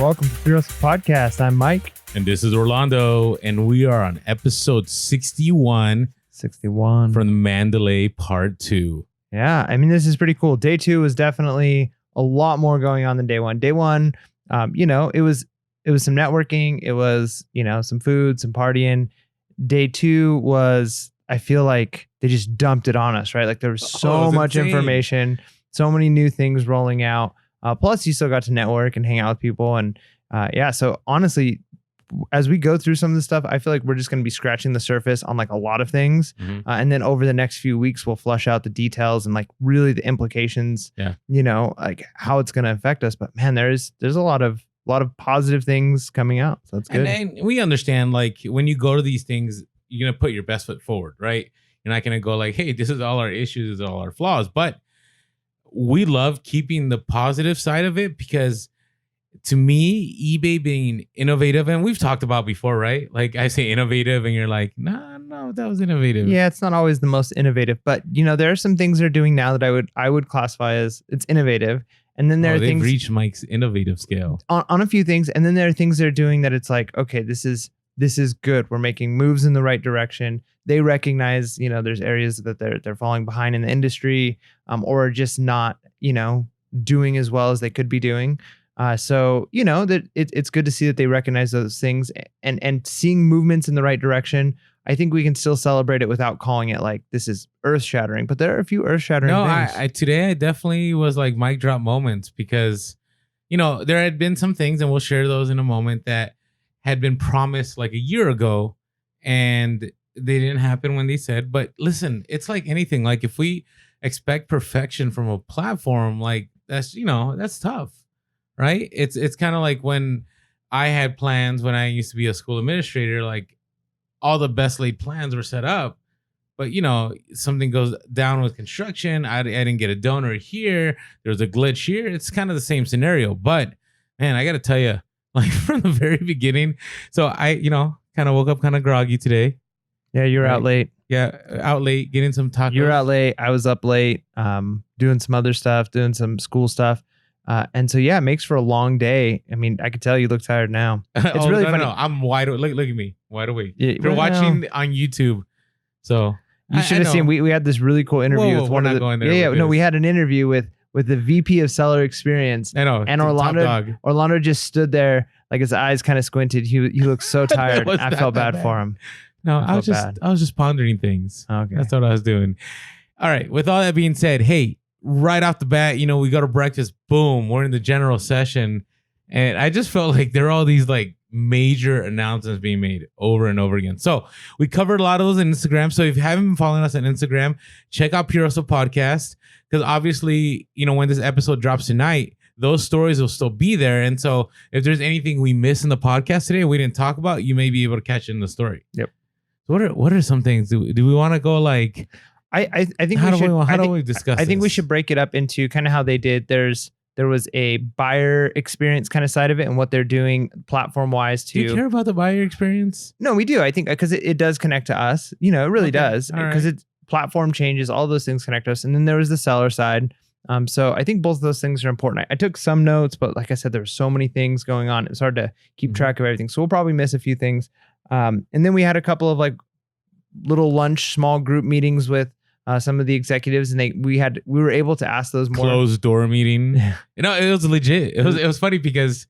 Welcome to Fearless Podcast. I'm Mike. And this is Orlando, and we are on episode 61 61 from the Mandalay Part 2. Yeah, I mean, this is pretty cool. Day 2 was definitely a lot more going on than day 1. Day 1, it was some networking. It was, some food, some partying. Day 2 was, I feel like they just dumped it on us, right? Like there was so much information, so many new things rolling out. Plus, you still got to network and hang out with people. And so honestly, as we go through some of the stuff, I feel like we're just going to be scratching the surface on like a lot of things. Mm-hmm. And then over the next few weeks, we'll flush out the details and like really the implications, like how it's going to affect us. But man, there's a lot of positive things coming out. So that's good. And we understand, like, when you go to these things, you're going to put your best foot forward, right? You're not going to go like, hey, this is all our issues, this is all our flaws. But we love keeping the positive side of it because to me, eBay being innovative, and we've talked about before, right? Like I say innovative and you're like, no, that was innovative. Yeah, it's not always the most innovative, but there are some things they're doing now that I would classify as it's innovative. And then there are things reached Mike's innovative scale on a few things. And then there are things they're doing that it's like, okay, this is good. We're making moves in the right direction. They recognize, there's areas that they're falling behind in the industry, or just not, doing as well as they could be doing. So that it's good to see that they recognize those things and seeing movements in the right direction. I think we can still celebrate it without calling it like this is earth shattering, but there are a few earth shattering things. Today I definitely was like mic drop moments because, there had been some things, and we'll share those in a moment, that had been promised like a year ago and they didn't happen when they said. But listen, it's like anything. Like if we expect perfection from a platform, like that's tough, right? It's kind of like when I had plans when I used to be a school administrator, like all the best laid plans were set up, but something goes down with construction. I didn't get a donor here. There's a glitch here. It's kind of the same scenario, but man, I got to tell you, like from the very beginning. So I, kind of woke up kind of groggy today. Yeah, you were out late. Yeah, out late, getting some tacos. You were out late. I was up late, doing some other stuff, doing some school stuff. And so, yeah, it makes for a long day. I mean, I could tell you look tired now. It's really funny. No, I'm wide awake. Look at me, wide awake. Yeah, you're watching on YouTube. So you should have seen, we had this really cool interview with one of the, we had an interview with the VP of Seller Experience. I know. And Orlando just stood there, like his eyes kind of squinted. He looked so tired. I felt bad for him. No, I was just pondering things. Okay. That's what I was doing. All right. With all that being said, hey, right off the bat, we go to breakfast. Boom. We're in the general session. And I just felt like there are all these like major announcements being made over and over again. So we covered a lot of those on Instagram. So if you haven't been following us on Instagram, check out Pure Hustle Podcast. Because obviously, when this episode drops tonight, those stories will still be there. And so if there's anything we miss in the podcast today we didn't talk about, you may be able to catch it in the story. Yep. So what are some things? Do we want to go like... I think how do we discuss I think we should break it up into kind of how they did. There was a buyer experience kind of side of it and what they're doing platform wise to... Do you care about the buyer experience? No, we do. I think because it does connect to us. It really does. Because it's platform changes, all those things connect us. And then there was the seller side. So I think both of those things are important. I took some notes, but like I said, there were so many things going on. It's hard to keep track of everything. So we'll probably miss a few things. And then we had a couple of like little lunch, small group meetings with some of the executives, and we were able to ask those more closed door meeting. It was legit. It was funny because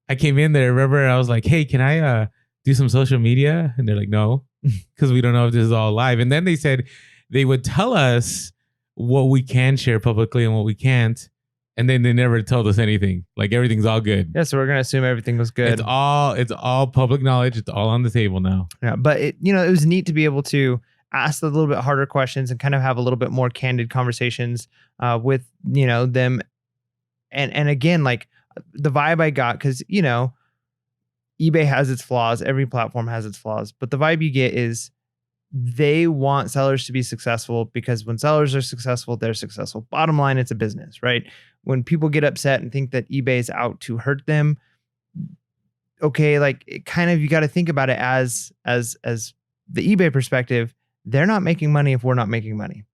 I came in there. Remember, I was like, "Hey, can I do some social media?" And they're like, "No," because we don't know if this is all live. And then they said they would tell us what we can share publicly and what we can't. And then they never told us anything. Like everything's all good. Yeah, so we're gonna assume everything was good. It's all public knowledge. It's all on the table now. Yeah, but it was neat to be able to ask a little bit harder questions and kind of have a little bit more candid conversations with them. And again, like the vibe I got, because eBay has its flaws. Every platform has its flaws, but the vibe you get is they want sellers to be successful because when sellers are successful, they're successful. Bottom line, it's a business, right? When people get upset and think that eBay is out to hurt them, okay, like it kind of, you got to think about it as the eBay perspective. They're not making money if we're not making money,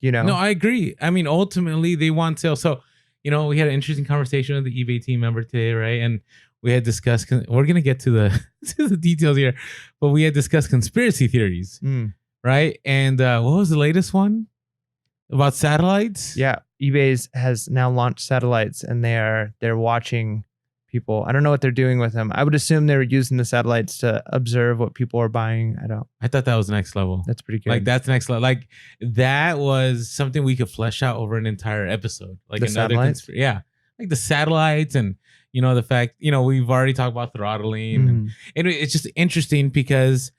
No, I agree. I mean, ultimately they want sales. So, we had an interesting conversation with the eBay team member today, right? And we had discussed. We're gonna get to the to the details here, but we had discussed conspiracy theories, right? And what was the latest one about satellites? Yeah, eBay's has now launched satellites, and they're watching people. I don't know what they're doing with them. I would assume they were using the satellites to observe what people are buying. I thought that was next level. That's pretty good. Like that's next level. Like that was something we could flesh out over an entire episode. Like the another satellites? yeah. Like the satellites and the fact, we've already talked about throttling. And it's just interesting because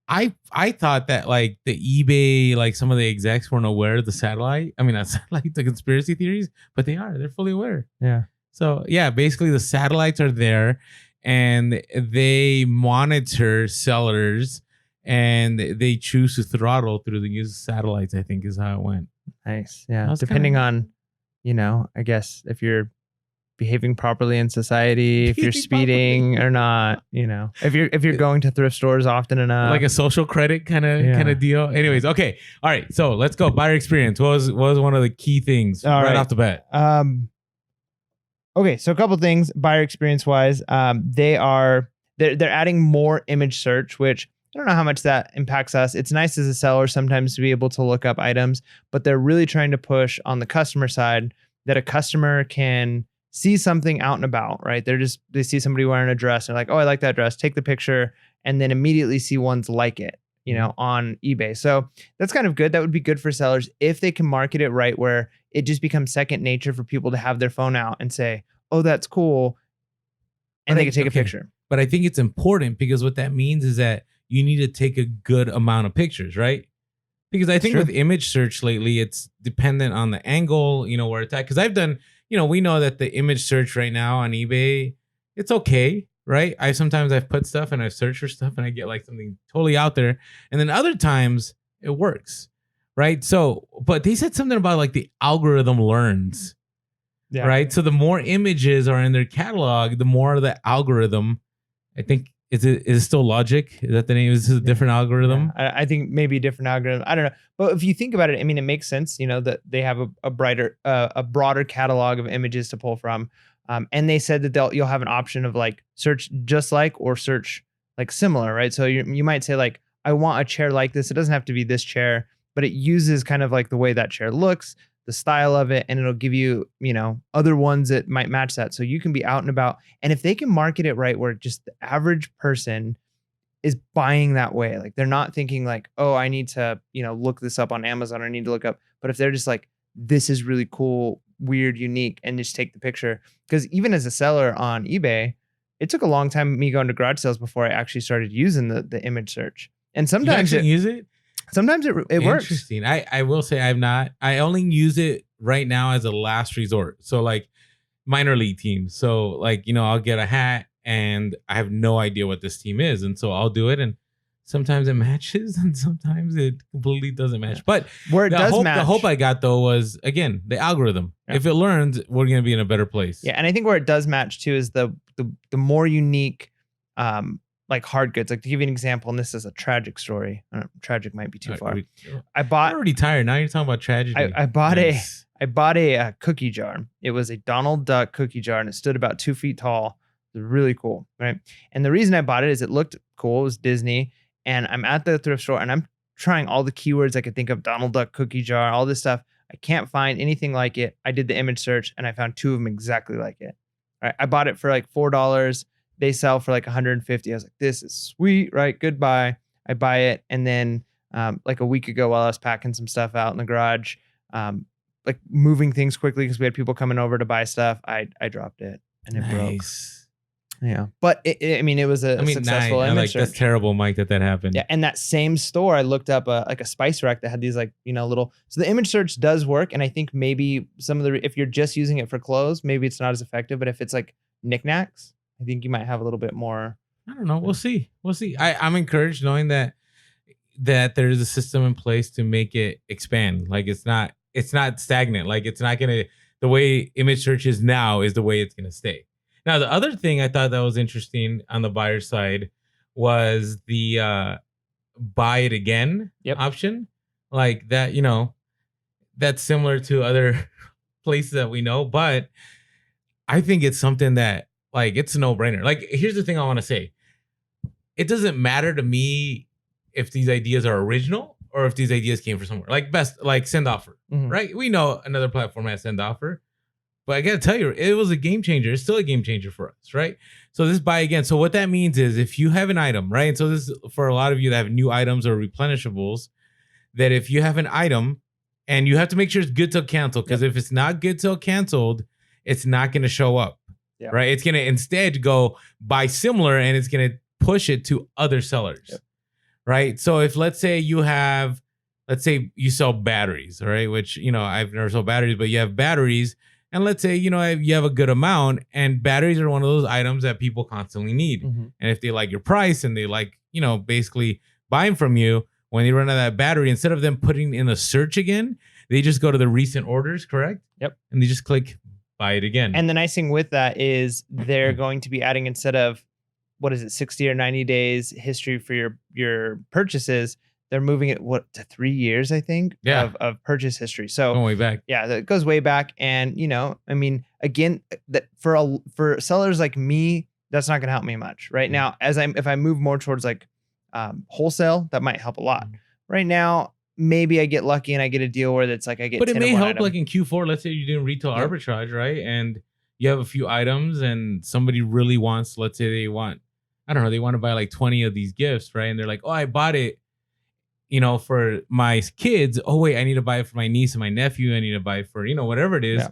I thought that like the eBay, like some of the execs weren't aware of the satellite. I mean, not satellite, the conspiracy theories, but they are. They're fully aware. Yeah. So yeah, basically the satellites are there and they monitor sellers and they choose to throttle through the use of satellites, I think is how it went. Nice. Yeah. Depending on, I guess if you're behaving properly in society, if you're speeding or not, if you're going to thrift stores often enough. Like a social credit kind of deal. Anyways, okay. All right. So let's go. Buyer experience. What was one of the key things right off the bat? Okay, so a couple things buyer experience wise. They're adding more image search, which I don't know how much that impacts us. It's nice as a seller sometimes to be able to look up items, but they're really trying to push on the customer side that a customer can see something out and about, right? They see somebody wearing a dress. They're like, oh, I like that dress. Take the picture and then immediately see ones like it, on eBay. So that's kind of good. That would be good for sellers if they can market it right, where it just becomes second nature for people to have their phone out and say, oh, that's cool. And they can take a picture. But I think it's important because what that means is that you need to take a good amount of pictures, right? Because I think with image search lately, it's dependent on the angle, where it's at. Because I've done, we know that the image search right now on eBay, it's okay, right? I've put stuff and I've searched for stuff and I get like something totally out there. And then other times it works, right? So, but they said something about like the algorithm learns. Yeah. Right. So the more images are in their catalog, the more the algorithm, I think, is it still Logic? Is that the name? Is this a different algorithm? Yeah. I think maybe a different algorithm. I don't know. But if you think about it, I mean, it makes sense, that they have a broader catalog of images to pull from. And they said that you'll have an option of like search just like or search like similar, right? So you might say like, I want a chair like this. It doesn't have to be this chair, but it uses kind of like the way that chair looks, the style of it, and it'll give you, other ones that might match that. So you can be out and about. And if they can market it right, where just the average person is buying that way, like they're not thinking like, oh, I need to, look this up on Amazon, or I need to look up. But if they're just like, this is really cool, weird, unique, and just take the picture. Because even as a seller on eBay, it took a long time me going to garage sales before I actually started using the image search. And sometimes you use it. Sometimes it works. Interesting. I will say I only use it right now as a last resort. So like minor league teams. So like, I'll get a hat and I have no idea what this team is. And so I'll do it. And sometimes it matches and sometimes it completely doesn't match. But where it does match. The hope I got though was, again, the algorithm. Yeah. If it learns, we're going to be in a better place. Yeah. And I think where it does match too is the more unique, like hard goods. Like to give you an example, and this is a tragic story. Tragic might be too far. I'm already tired. Now you're talking about tragedy. I bought a cookie jar. It was a Donald Duck cookie jar, and it stood about 2 feet tall. It was really cool, right? And the reason I bought it is it looked cool. It was Disney, and I'm at the thrift store, and I'm trying all the keywords I could think of. Donald Duck cookie jar, all this stuff. I can't find anything like it. I did the image search, and I found 2 of them exactly like it. All right, I bought it for like $4. They sell for like 150. I was like, this is sweet, right? Goodbye. I buy it. And then like a week ago while I was packing some stuff out in the garage, like moving things quickly because we had people coming over to buy stuff, I dropped it and it broke. Yeah. But it was a successful image search. That's terrible, Mike, that happened. Yeah. And that same store, I looked up like a spice rack that had these like, little, so the image search does work. And I think maybe if you're just using it for clothes, maybe it's not as effective, but if it's like knickknacks, I think you might have a little bit more. I don't know. We'll see. I'm encouraged knowing that there's a system in place to make it expand. Like it's not stagnant. Like it's not going to, the way image search is now is the way it's going to stay. Now, the other thing I thought that was interesting on the buyer side was the buy it again option. Like that, that's similar to other places that we know, but I think it's something that like it's a no-brainer. Like, here's the thing I want to say. It doesn't matter to me if these ideas are original or if these ideas came from somewhere. Like send offer, right? We know another platform has send offer, but I gotta tell you, it was a game changer. It's still a game changer for us, right? So this buy again. So what that means is if you have an item, right? And so this is for a lot of you that have new items or replenishables, that if you have an item and you have to make sure it's good till canceled, because if it's not good till canceled, it's not going to show up, right? It's going to instead go buy similar and it's going to push it to other sellers, right? So if let's say you sell batteries, right? Which, I've never sold batteries, but you have batteries. And let's say, you have a good amount, and batteries are one of those items that people constantly need. And if they like your price and they like, basically buying from you, when they run out of that battery, instead of them putting in a search again, they just go to the recent orders, correct? Yep. And they just click buy it again. And the nice thing with that is they're going to be adding, instead of, 60 or 90 days history for your purchases, they're moving it to 3 years, I think, of purchase history. So going way back. Yeah, that goes way back. And, again, that for sellers like me, that's not going to help me much right now. If I move more towards like wholesale, that might help a lot. Right now, maybe I get lucky and I get a deal where it's like I get. But it may help, like in Q4. Let's say you're doing retail arbitrage, right? And you have a few items, and somebody really wants. Let's say they want, I don't know, they want to buy like 20 of these gifts, right? And they're like, oh, I bought it, for my kids. Oh wait, I need to buy it for my niece and my nephew. I need to buy it for whatever it is. Yeah.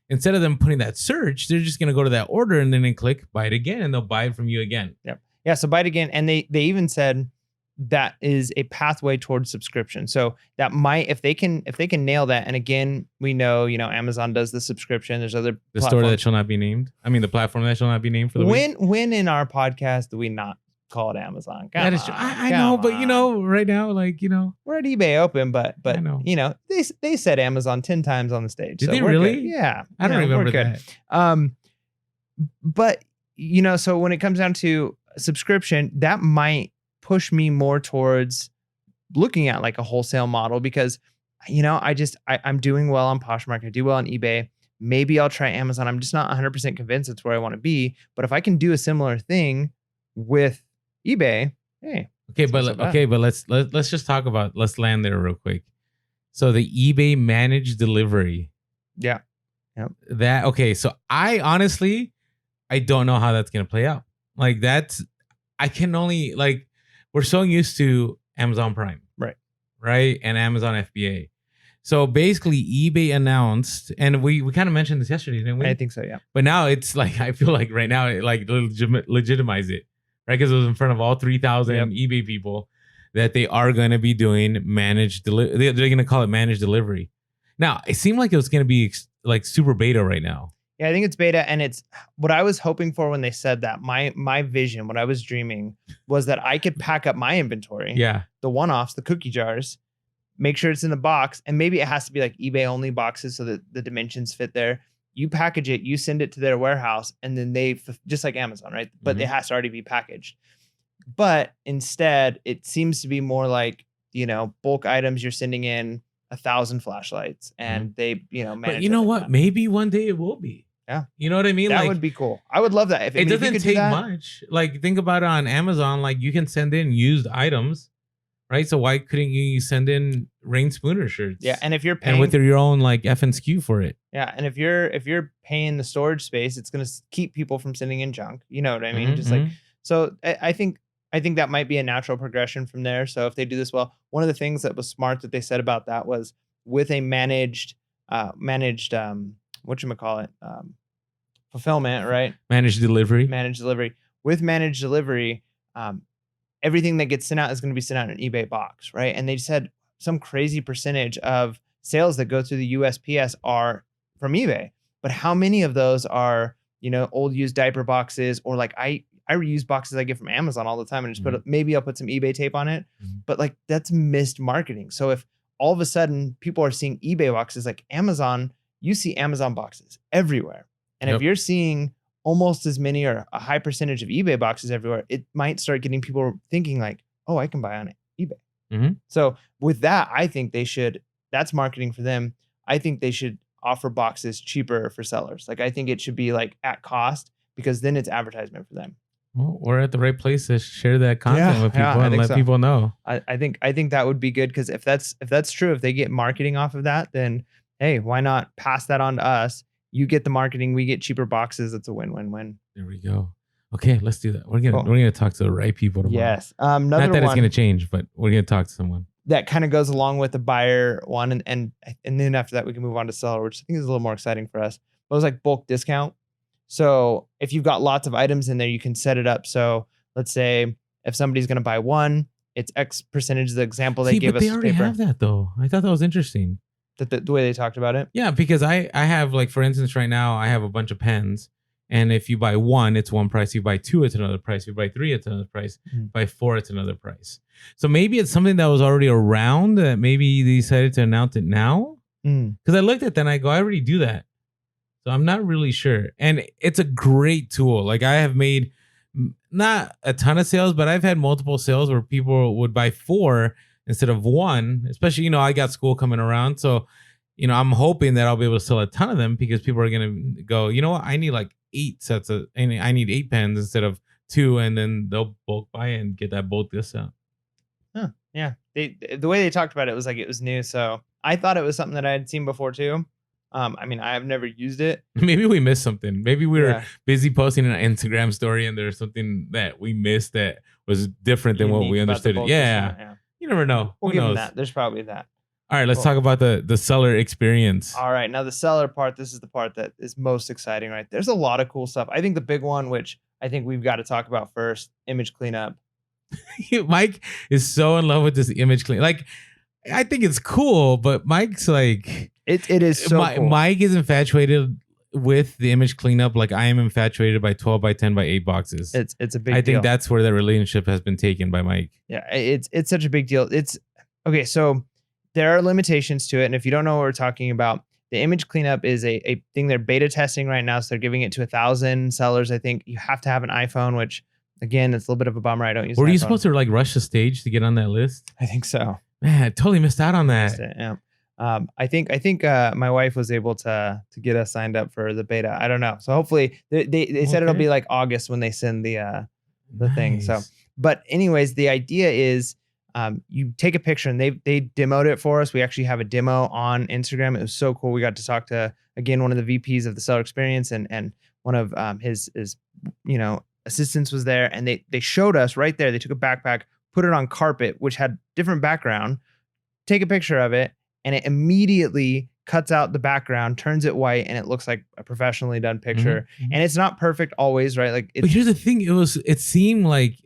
Instead of them putting that search, they're just gonna go to that order and then they click buy it again, and they'll buy it from you again. Yep. Yeah, so buy it again. And they even said that is a pathway towards subscription. So that might, if they can nail that. And again, we know, Amazon does the subscription. There's other the store that shall not be named. I mean, the platform that shall not be named for the week. When in our podcast do we not call it Amazon? That is true. I know, but right now, we're at eBay Open, but I know. They said Amazon 10 times on the stage. Did they really? Good. Yeah. I don't remember that. But so when it comes down to subscription, that might push me more towards looking at like a wholesale model, because I'm doing well on Poshmark, I do well on eBay. Maybe I'll try Amazon. I'm just not 100% convinced it's where I want to be. But if I can do a similar thing with eBay, hey. But let's just talk about, let's land there real quick. So the eBay managed delivery. Yeah. Yep. So I honestly don't know how that's gonna play out. Like I can only, like, we're so used to Amazon Prime. Right. And Amazon FBA. So basically eBay announced, and we kind of mentioned this yesterday, didn't we? I think so, yeah. But now it's like, I feel like right now it like legitimize it, right? Because it was in front of all 3,000 eBay people that they are going to be doing managed delivery. They're going to call it managed delivery. Now, it seemed like it was going to be like super beta right now. Yeah, I think it's beta, and it's what I was hoping for when they said that. My vision, what I was dreaming, was that I could pack up my inventory. Yeah. The one-offs, the cookie jars, make sure it's in the box, and maybe it has to be like eBay only boxes so that the dimensions fit there. You package it, you send it to their warehouse, and then they, just like Amazon, right? But it has to already be packaged. But instead, it seems to be more like, bulk items. You're sending in 1,000 flashlights, and they, manage. But you know what? Maybe one day it will be. Yeah. You know what I mean? That would be cool. I would love that. If it doesn't take much. Like, think about it on Amazon. Like, you can send in used items, right? So why couldn't you send in Rain Spooner shirts? Yeah, and if you're paying, and with your own like F and SKU for it. Yeah, and if you're paying the storage space, it's gonna keep people from sending in junk. You know what I mean? Like, so I think that might be a natural progression from there. So if they do this well, one of the things that was smart that they said about that was with a managed whatchamacallit, fulfillment, right? Managed delivery. With managed delivery, everything that gets sent out is going to be sent out in an eBay box, right? And they said some crazy percentage of sales that go through the USPS are from eBay. But how many of those are, old used diaper boxes, or like I reuse boxes I get from Amazon all the time and just maybe I'll put some eBay tape on it. But like, that's missed marketing. So if all of a sudden people are seeing eBay boxes like Amazon, you see Amazon boxes everywhere. And if you're seeing almost as many or a high percentage of eBay boxes everywhere, it might start getting people thinking like, oh, I can buy on eBay. So with that, I think that's marketing for them. I think they should offer boxes cheaper for sellers. Like, I think it should be like at cost, because then it's advertisement for them. Well, we're at the right place to share that content Yeah, with yeah, people I and think let so. people know. I think that would be good, because if that's true, if they get marketing off of that, then hey, why not pass that on to us? You get the marketing, we get cheaper boxes. It's a win-win-win. There we go. Okay, let's do that. We're Cool. gonna talk to the right people tomorrow. Yes. Not Another that it's gonna one change, but we're gonna talk to someone. that kind of goes along with the buyer one, and then after that we can move on to seller, which I think is a little more exciting for us. But it was like bulk discount. So if you've got lots of items in there, you can set it up. So let's say if somebody's going to buy one, it's X percentage. The example they gave but us they already paper. have that though. I thought that was interesting. The way they talked about it. Yeah, because I have, like, for instance, right now I have a bunch of pens, and if you buy one, it's one price. You buy two, it's another price. You buy three, it's another price. Buy four, it's another price. So maybe it's something that was already around that maybe they decided to announce it now. Because I looked at that and I go, I already do that. So I'm not really sure. And it's a great tool. Like, I have made not a ton of sales, but I've had multiple sales where people would buy four instead of one, especially, I got school coming around. So, I'm hoping that I'll be able to sell a ton of them, because people are going to go, you know what? I need like 8 sets of, and I need 8 pens instead of 2. And then they'll bulk buy and get that bulk discount. Huh. Yeah. The way they talked about it was like it was new. So I thought it was something that I had seen before too. I mean, I have never used it. Maybe we missed something. Maybe we were busy posting an Instagram story and there's something that we missed that was different than what we understood. Yeah. You never know. We'll Who give knows? them that. There's probably that. All right, let's talk about the seller experience. All right. Now the seller part, this is the part that is most exciting, right? There's a lot of cool stuff. I think the big one, which I think we've got to talk about first, image cleanup. Mike is so in love with this image clean. Like, I think it's cool, but Mike's like, it is so cool. Mike is infatuated with the image cleanup like I am infatuated by 12 by 10 by 8 boxes. It's a big deal. I think that's where that relationship has been taken by Mike. Yeah, it's such a big deal. It's okay. So there are limitations to it, and if you don't know what we're talking about, the image cleanup is a thing they're beta testing right now. So they're giving it to 1,000 sellers. I think you have to have an iPhone, which again, it's a little bit of a bummer. I don't use. Were you supposed to like rush the stage to get on that list? I think so. Man, I totally missed out on that. Yeah. I think my wife was able to get us signed up for the beta. I don't know. So hopefully they said it'll be like August when they send the thing. So, but anyways, the idea is you take a picture, and they demoed it for us. We actually have a demo on Instagram. It was so cool. We got to talk to, again, one of the VPs of the seller experience, and one of his assistants was there, and they showed us right there. They took a backpack, put it on carpet, which had different background, take a picture of it, and it immediately cuts out the background, turns it white, and it looks like a professionally done picture. Mm-hmm. And it's not perfect always, right? Like, but here's the thing: it seemed like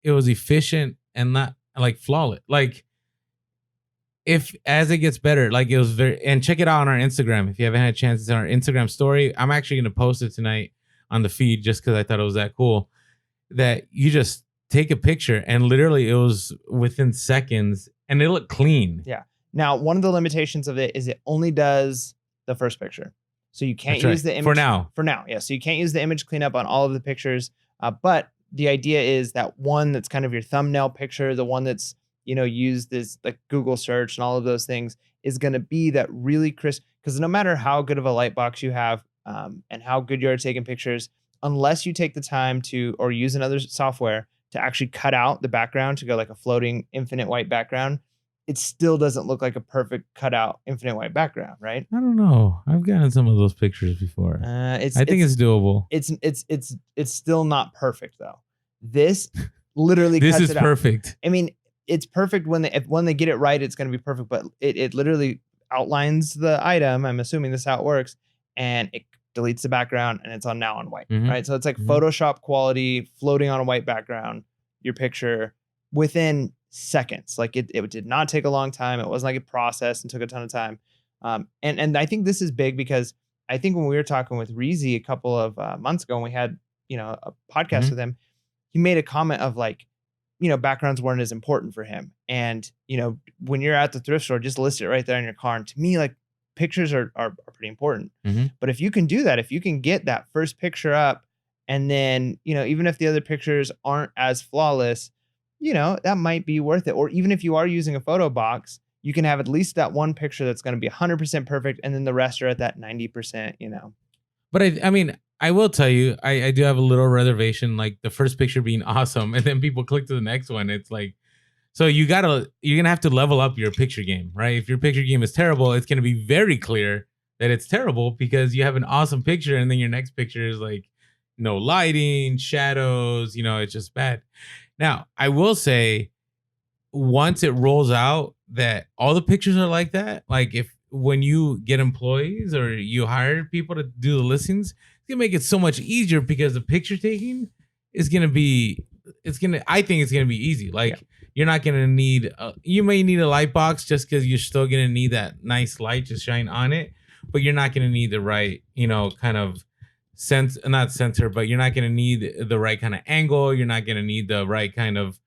it was efficient and not like flawless. Like, if as it gets better, like it was very. And check it out on our Instagram if you haven't had a chance. It's on our Instagram story. I'm actually going to post it tonight on the feed just because I thought it was that cool. That you just take a picture and literally it was within seconds and it looked clean. Yeah. Now, one of the limitations of it is it only does the first picture. So you can't use the image. For now. Yeah. So you can't use the image cleanup on all of the pictures. But the idea is that one that's kind of your thumbnail picture, the one that's, used as like Google search and all of those things, is going to be that really crisp. Because no matter how good of a light box you have and how good you are taking pictures, unless you take the time to, or use another software to actually cut out the background to go like a floating infinite white background, it still doesn't look like a perfect cutout infinite white background, right? I don't know. I've gotten some of those pictures before. I think it's doable. It's still not perfect though. This literally this cuts is it out. Perfect. I mean, it's perfect when they get it right. It's going to be perfect, but it literally outlines the item. I'm assuming this is how it works, and it deletes the background, and it's now on white, right? So it's like Photoshop quality floating on a white background. Your picture within seconds. Like it did not take a long time. It wasn't like a process and took a ton of time. And I think this is big because I think when we were talking with Reezy a couple of months ago, and we had a podcast with him, he made a comment of like, backgrounds weren't as important for him. And when you're at the thrift store, just list it right there in your car. And to me, like, pictures are pretty important. But if you can do that, if you can get that first picture up, and then even if the other pictures aren't as flawless, that might be worth it. Or even if you are using a photo box, you can have at least that one picture that's going to be 100% perfect, and then the rest are at that 90%. But I mean, I will tell you, I do have a little reservation, like the first picture being awesome, and then people click to the next one. It's like, so you're gonna have to level up your picture game, right? If your picture game is terrible, it's gonna be very clear that it's terrible because you have an awesome picture, and then your next picture is like no lighting, shadows, it's just bad. Now, I will say, once it rolls out that all the pictures are like that, like if when you get employees or you hire people to do the listings, it's gonna make it so much easier because the picture taking is gonna be I think it's gonna be easy. Like you're not gonna need you may need a light box just because you're still gonna need that nice light to shine on it, but you're not gonna need the right, kind of not sensor, but you're not gonna need the right kind of angle. You're not gonna need the right kind of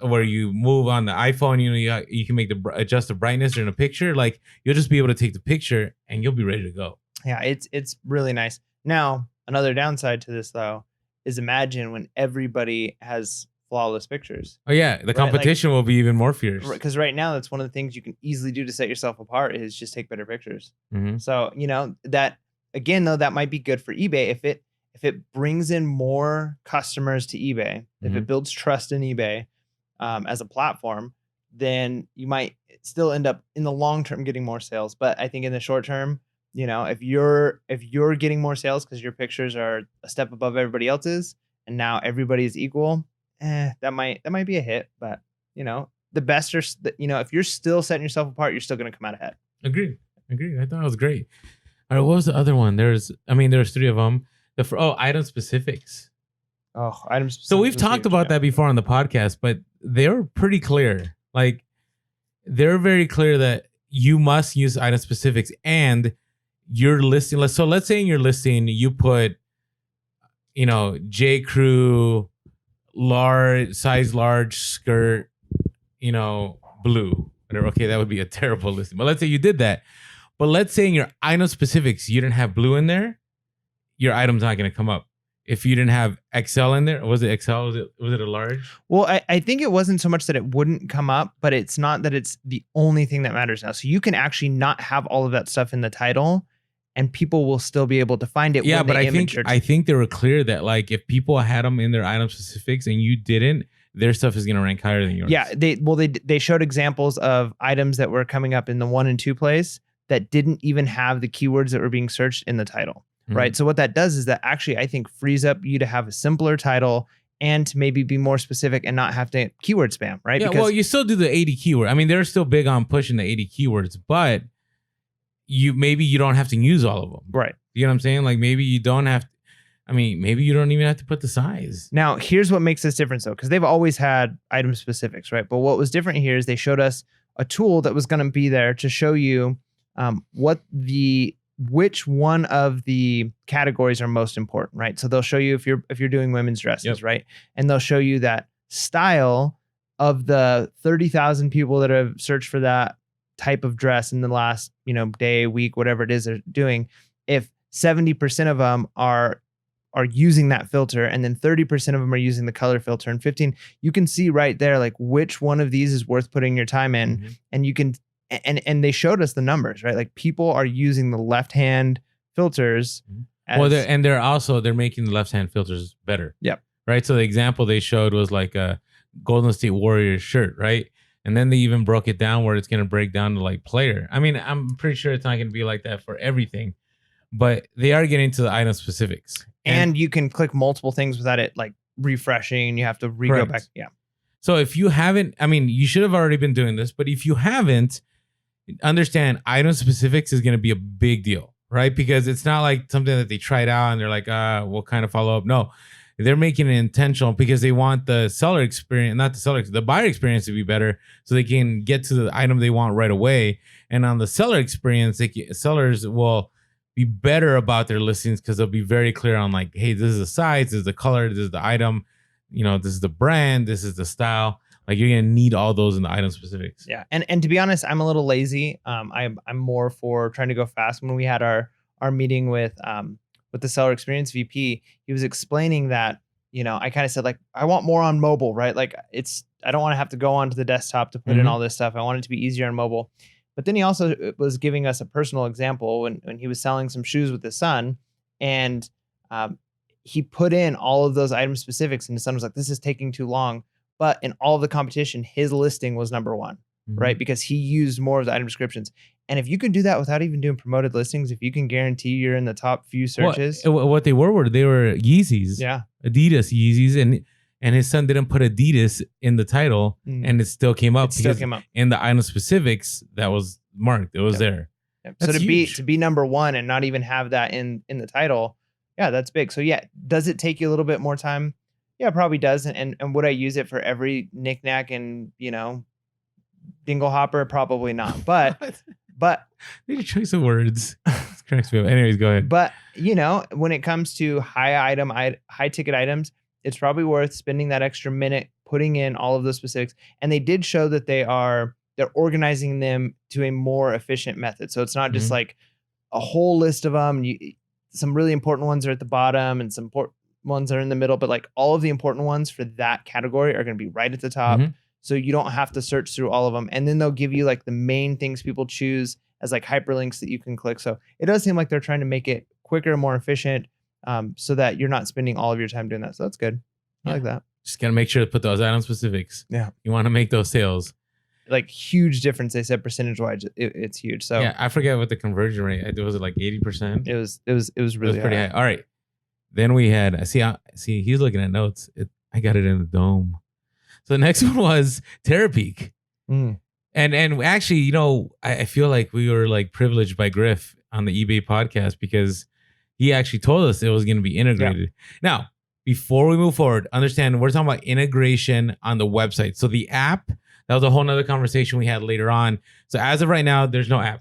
where you move on the iPhone, you can make adjust the brightness in a picture. Like you'll just be able to take the picture and you'll be ready to go. Yeah, it's really nice. Now, another downside to this though is imagine when everybody has flawless pictures. Oh yeah, the competition will be even more fierce. Because right now that's one of the things you can easily do to set yourself apart is just take better pictures. Mm-hmm. So that again though that might be good for eBay if it brings in more customers to eBay, if it builds trust in eBay as a platform, then you might still end up in the long term getting more sales. But I think in the short term, if you're getting more sales because your pictures are a step above everybody else's, and now everybody is equal, that might be a hit. But the best are if you're still setting yourself apart, you're still going to come out ahead. Agreed. I thought it was great. All right, what was the other one? There's 3 of them. Item specifics. Oh, item specifics. So we've talked about that before on the podcast, but they're pretty clear. Like they're very clear that you must use item specifics and your listing. So let's say in your listing you put, J. Crew, large skirt, blue. Okay, that would be a terrible listing. But let's say you did that. But let's say in your item specifics you didn't have blue in there. Your item's not going to come up. If you didn't have XL in there, was it XL? Was it a large? Well, I think it wasn't so much that it wouldn't come up, but it's not that it's the only thing that matters now. So you can actually not have all of that stuff in the title, and people will still be able to find it. Yeah, but I think they were clear that like if people had them in their item specifics and you didn't, their stuff is going to rank higher than yours. Yeah, they showed examples of items that were coming up in the 1 and 2 place that didn't even have the keywords that were being searched in the title. Right. So what that does is that actually, I think, frees up you to have a simpler title and to maybe be more specific and not have to keyword spam. Right. Yeah. Because, well, you still do the 80 keyword. I mean, they're still big on pushing the 80 keywords, but maybe you don't have to use all of them. Right. You know what I'm saying? Like maybe you don't have. Maybe you don't even have to put the size. Now, here's what makes this different, though, because they've always had item specifics. Right. But what was different here is they showed us a tool that was going to be there to show you which one of the categories are most important, right? So they'll show you if you're doing women's dresses, right? And they'll show you that style of the 30,000 people that have searched for that type of dress in the last, day, week, whatever it is they're doing. If 70% of them are using that filter, and then 30% of them are using the color filter, and 15, you can see right there, like which one of these is worth putting your time in, and you can. And they showed us the numbers, right? Like people are using the left-hand filters. They're making the left-hand filters better. Yep. Right. So the example they showed was like a Golden State Warriors shirt, right? And then they even broke it down where it's going to break down to like player. I mean, I'm pretty sure it's not going to be like that for everything, but they are getting to the item specifics. And you can click multiple things without it like refreshing. You have to go back. Yeah. So if you haven't, you should have already been doing this, but if you haven't, understand item specifics is going to be a big deal, right? Because it's not like something that they tried out and they're like, we'll kind of follow up. No, they're making it intentional because they want the seller experience, not the buyer experience to be better so they can get to the item they want right away. And on the seller experience, sellers will be better about their listings because they'll be very clear on like, hey, this is the size, this is the color, this is the item, this is the brand, this is the style. Like you're gonna need all those in the item specifics. Yeah, and to be honest, I'm a little lazy. I'm more for trying to go fast. When we had our meeting with the seller experience VP, he was explaining that I kind of said like I want more on mobile, right? Like I don't want to have to go onto the desktop to put in all this stuff. I want it to be easier on mobile. But then he also was giving us a personal example when he was selling some shoes with his son, and he put in all of those item specifics, and someone was like, this is taking too long. But in all of the competition, his listing was number one, right? Because he used more of the item descriptions. And if you can do that without even doing promoted listings, if you can guarantee you're in the top few searches. What they were Yeezys. Yeah. Adidas Yeezys. And his son didn't put Adidas in the title, and it still came up. In the item specifics, that was marked. It was there. Yep. So to be number one and not even have that in the title, yeah, that's big. So yeah, does it take you a little bit more time? Yeah, it probably does. And would I use it for every knickknack and dingle hopper? Probably not. But need a choice of words. This cracks me up. Anyways, go ahead. But when it comes to high ticket items, it's probably worth spending that extra minute putting in all of those specifics. And they did show that they're organizing them to a more efficient method. So it's not just like a whole list of them. Some really important ones are at the bottom and some important ones are in the middle, but like all of the important ones for that category are going to be right at the top. So you don't have to search through all of them. And then they'll give you like the main things people choose as like hyperlinks that you can click. So it does seem like they're trying to make it quicker, more efficient, so that you're not spending all of your time doing that. So that's good. I like that. Just got to make sure to put those item specifics. Yeah. You want to make those sales. Like huge difference. They said percentage wise, it's huge. So yeah, I forget what the conversion rate. Was it like 80%? It was really pretty high. All right. Then we had, see, he's looking at notes. I got it in the dome. So the next one was Terapeak. And actually, I feel like we were like privileged by Griff on the eBay podcast because he actually told us it was going to be integrated. Yeah. Now, before we move forward, understand we're talking about integration on the website. So the app, that was a whole nother conversation we had later on. So as of right now, there's no app.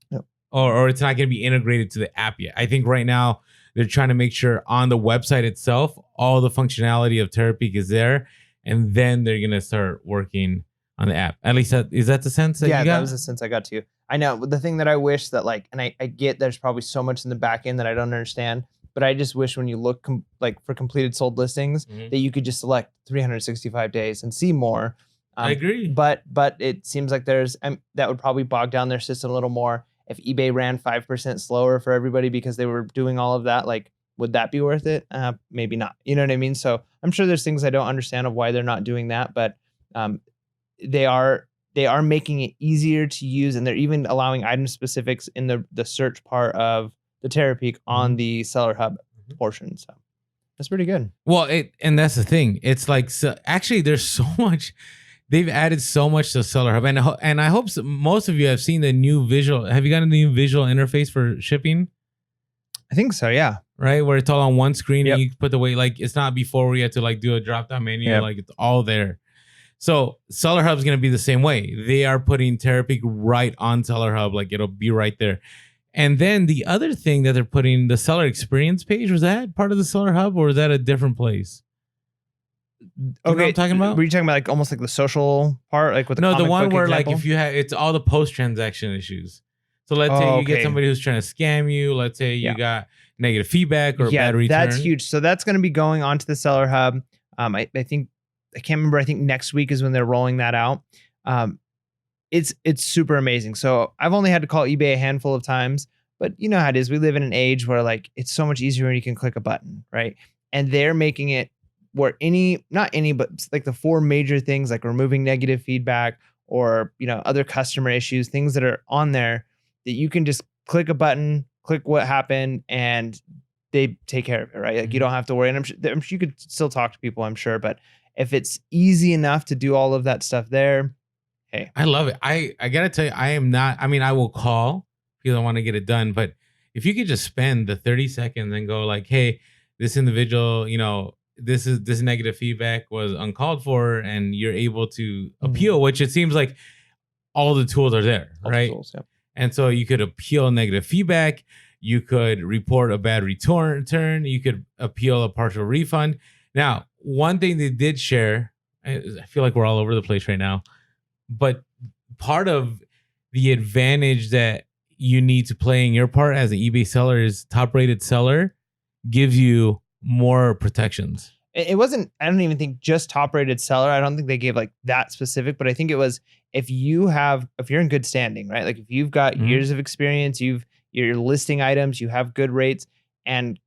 Yep. Or it's not going to be integrated to the app yet. I think right now they're trying to make sure on the website itself, all the functionality of Terapeak is there. And then they're going to start working on the app. At least is that the sense that you got? Yeah, that was the sense I got to. I know. The thing that I wish that and I get there's probably so much in the back end that I don't understand. But I just wish when you look for completed sold listings that you could just select 365 days and see more. I agree. But it seems like there's that would probably bog down their system a little more. If eBay ran 5% slower for everybody because they were doing all of that, would that be worth it? Maybe not. You know what I mean? So I'm sure there's things I don't understand of why they're not doing that, but they are making it easier to use, and they're even allowing item specifics in the search part of the Terapeak on the Seller Hub portion. So that's pretty good. Well, and that's the thing. It's like, so actually there's so much. They've added so much to Seller Hub, and I hope most of you have seen the new visual. Have you gotten the new visual interface for shipping? I think so, yeah. Right, where it's all on one screen and you put the weight. Like it's not before we had to do a drop down menu. Like it's all there. So Seller Hub is going to be the same way. They are putting Terapeak right on Seller Hub. Like it'll be right there. And then the other thing that they're putting, the seller experience page, was that part of the Seller Hub or is that a different place? Okay, what I'm talking about? Were you talking about almost like the social part, with the the one where example? If you have, it's all the post transaction issues. So let's say you get somebody who's trying to scam you. Let's say you got negative feedback or bad return. That's huge. So that's going to be going onto the Seller Hub. I think I can't remember. I think next week is when they're rolling that out. It's super amazing. So I've only had to call eBay a handful of times, but you know how it is. We live in an age where it's so much easier when you can click a button, right? And they're making it where but the four major things like removing negative feedback or, other customer issues, things that are on there that you can just click a button, click what happened, and they take care of it, right? You don't have to worry. And I'm sure you could still talk to people, I'm sure, but if it's easy enough to do all of that stuff there, hey. I love it. I got to tell you, I will call because I want to get it done. But if you could just spend the 30 seconds and go hey, this individual, this negative feedback was uncalled for, and you're able to appeal, which it seems like all the tools are there, right? And so you could appeal negative feedback. You could report a bad return. You could appeal a partial refund. Now, one thing they did share, I feel like we're all over the place right now, but part of the advantage that you need to play in your part as an eBay seller is top-rated seller gives you more protections. It wasn't, I don't even think just top-rated seller. I don't think they gave that specific, but I think it was if you're in good standing, right? If you've got years of experience, you're listing items, you have good rates, and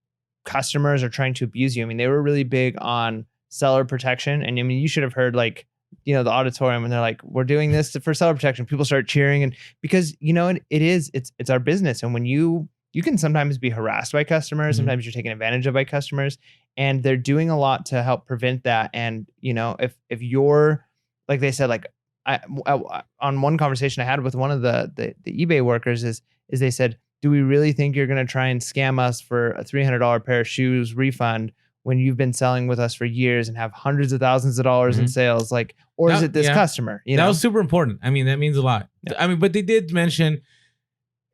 customers are trying to abuse you. I mean, they were really big on seller protection. And I mean, you should have heard like, the auditorium, and they're like, we're doing this for seller protection. People start cheering. And because, it's our business. And when you can sometimes be harassed by customers, sometimes you're taken advantage of by customers, and they're doing a lot to help prevent that. And, if you're, like they said, like on one conversation I had with one of the eBay workers is they said, do we really think you're going to try and scam us for a $300 pair of shoes refund when you've been selling with us for years and have hundreds of thousands of dollars in sales? Like, or is it this customer? That was super important. I mean, that means a lot. Yeah. I mean, but they did mention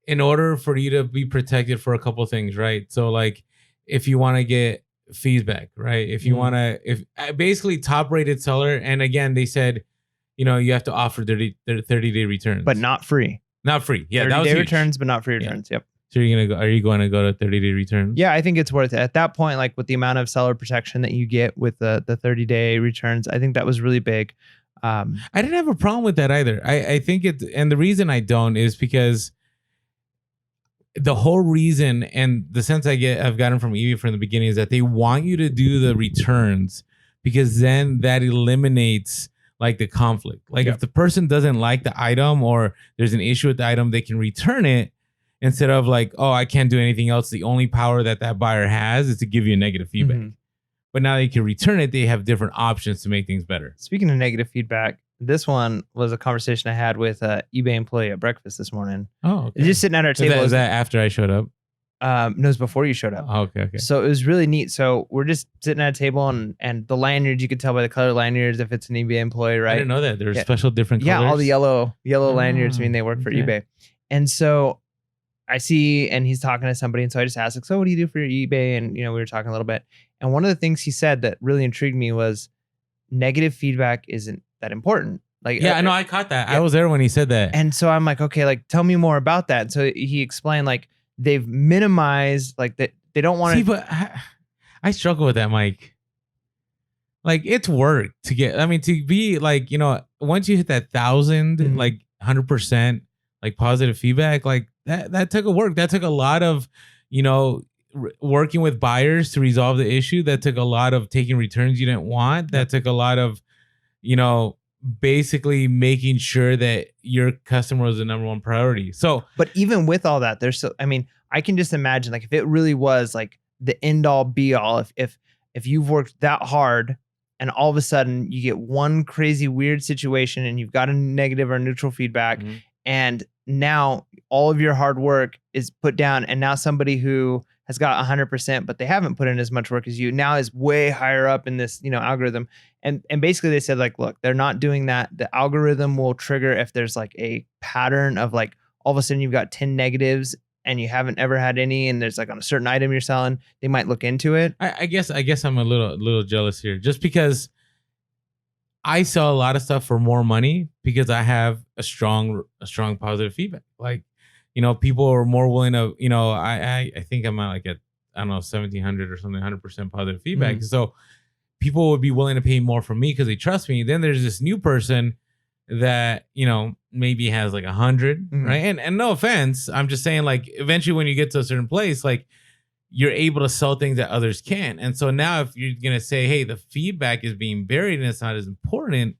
in order for you to be protected for a couple of things, right? So like if you want to get feedback, right? If you want to, if basically top rated seller. And again, they said, you have to offer 30-day returns, but not free. Not free. Yeah. 30-day returns, but not free returns. Yep. So are you going to go to 30-day returns? Yeah, I think it's worth it. At that point, like with the amount of seller protection that you get with the 30-day returns, I think that was really big. I didn't have a problem with that either. I think it, and the reason I don't is because the whole reason and the sense I've gotten from eBay from the beginning is that they want you to do the returns because then that eliminates like the conflict. Like if the person doesn't like the item or there's an issue with the item, they can return it. Instead of like, oh, I can't do anything else. The only power that buyer has is to give you a negative feedback. But now they can return it. They have different options to make things better. Speaking of negative feedback, this one was a conversation I had with an eBay employee at breakfast this morning. Oh, okay. Just sitting at our table. Is that after I showed up? No, it was before you showed up. Oh, okay. So it was really neat. So we're just sitting at a table and the lanyards, you could tell by the color lanyards if it's an eBay employee, right? I didn't know that. There's special different colors. Yeah, all the yellow lanyards mean they work for eBay. And so I see, and he's talking to somebody. And so I just asked, like, so what do you do for your eBay? And, we were talking a little bit. And one of the things he said that really intrigued me was negative feedback isn't that important. Like, yeah, I know. I caught that. I was there when he said that. And so I'm like, okay, like, tell me more about that. And so he explained, like, they've minimized, like, that they don't want to. See, but I struggle with that, Mike. Like, it's work to get, to be like, once you hit that 1,000, like 100%, like positive feedback, like, that took a work. That took a lot of, working with buyers to resolve the issue. That took a lot of taking returns you didn't want. That took a lot of, basically making sure that your customer was the number one priority. So, but even with all that, there's so, I can just imagine like if it really was like the end all be all, if you've worked that hard and all of a sudden you get one crazy weird situation and you've got a negative or neutral feedback and now all of your hard work is put down, and now somebody who has got 100%, but they haven't put in as much work as you now is way higher up in this, algorithm. And basically they said like, look, they're not doing that. The algorithm will trigger if there's like a pattern of like, all of a sudden you've got 10 negatives and you haven't ever had any, and there's like on a certain item you're selling, they might look into it. I guess I'm a little jealous here just because I sell a lot of stuff for more money because I have a strong positive feedback. Like, people are more willing to, I think I'm at like at, I don't know, 1,700 or something, 100% positive feedback. So people would be willing to pay more for me because they trust me. Then there's this new person that, maybe has like 100, right? And no offense, I'm just saying like eventually when you get to a certain place, like you're able to sell things that others can't. And so now if you're going to say, hey, the feedback is being buried and it's not as important,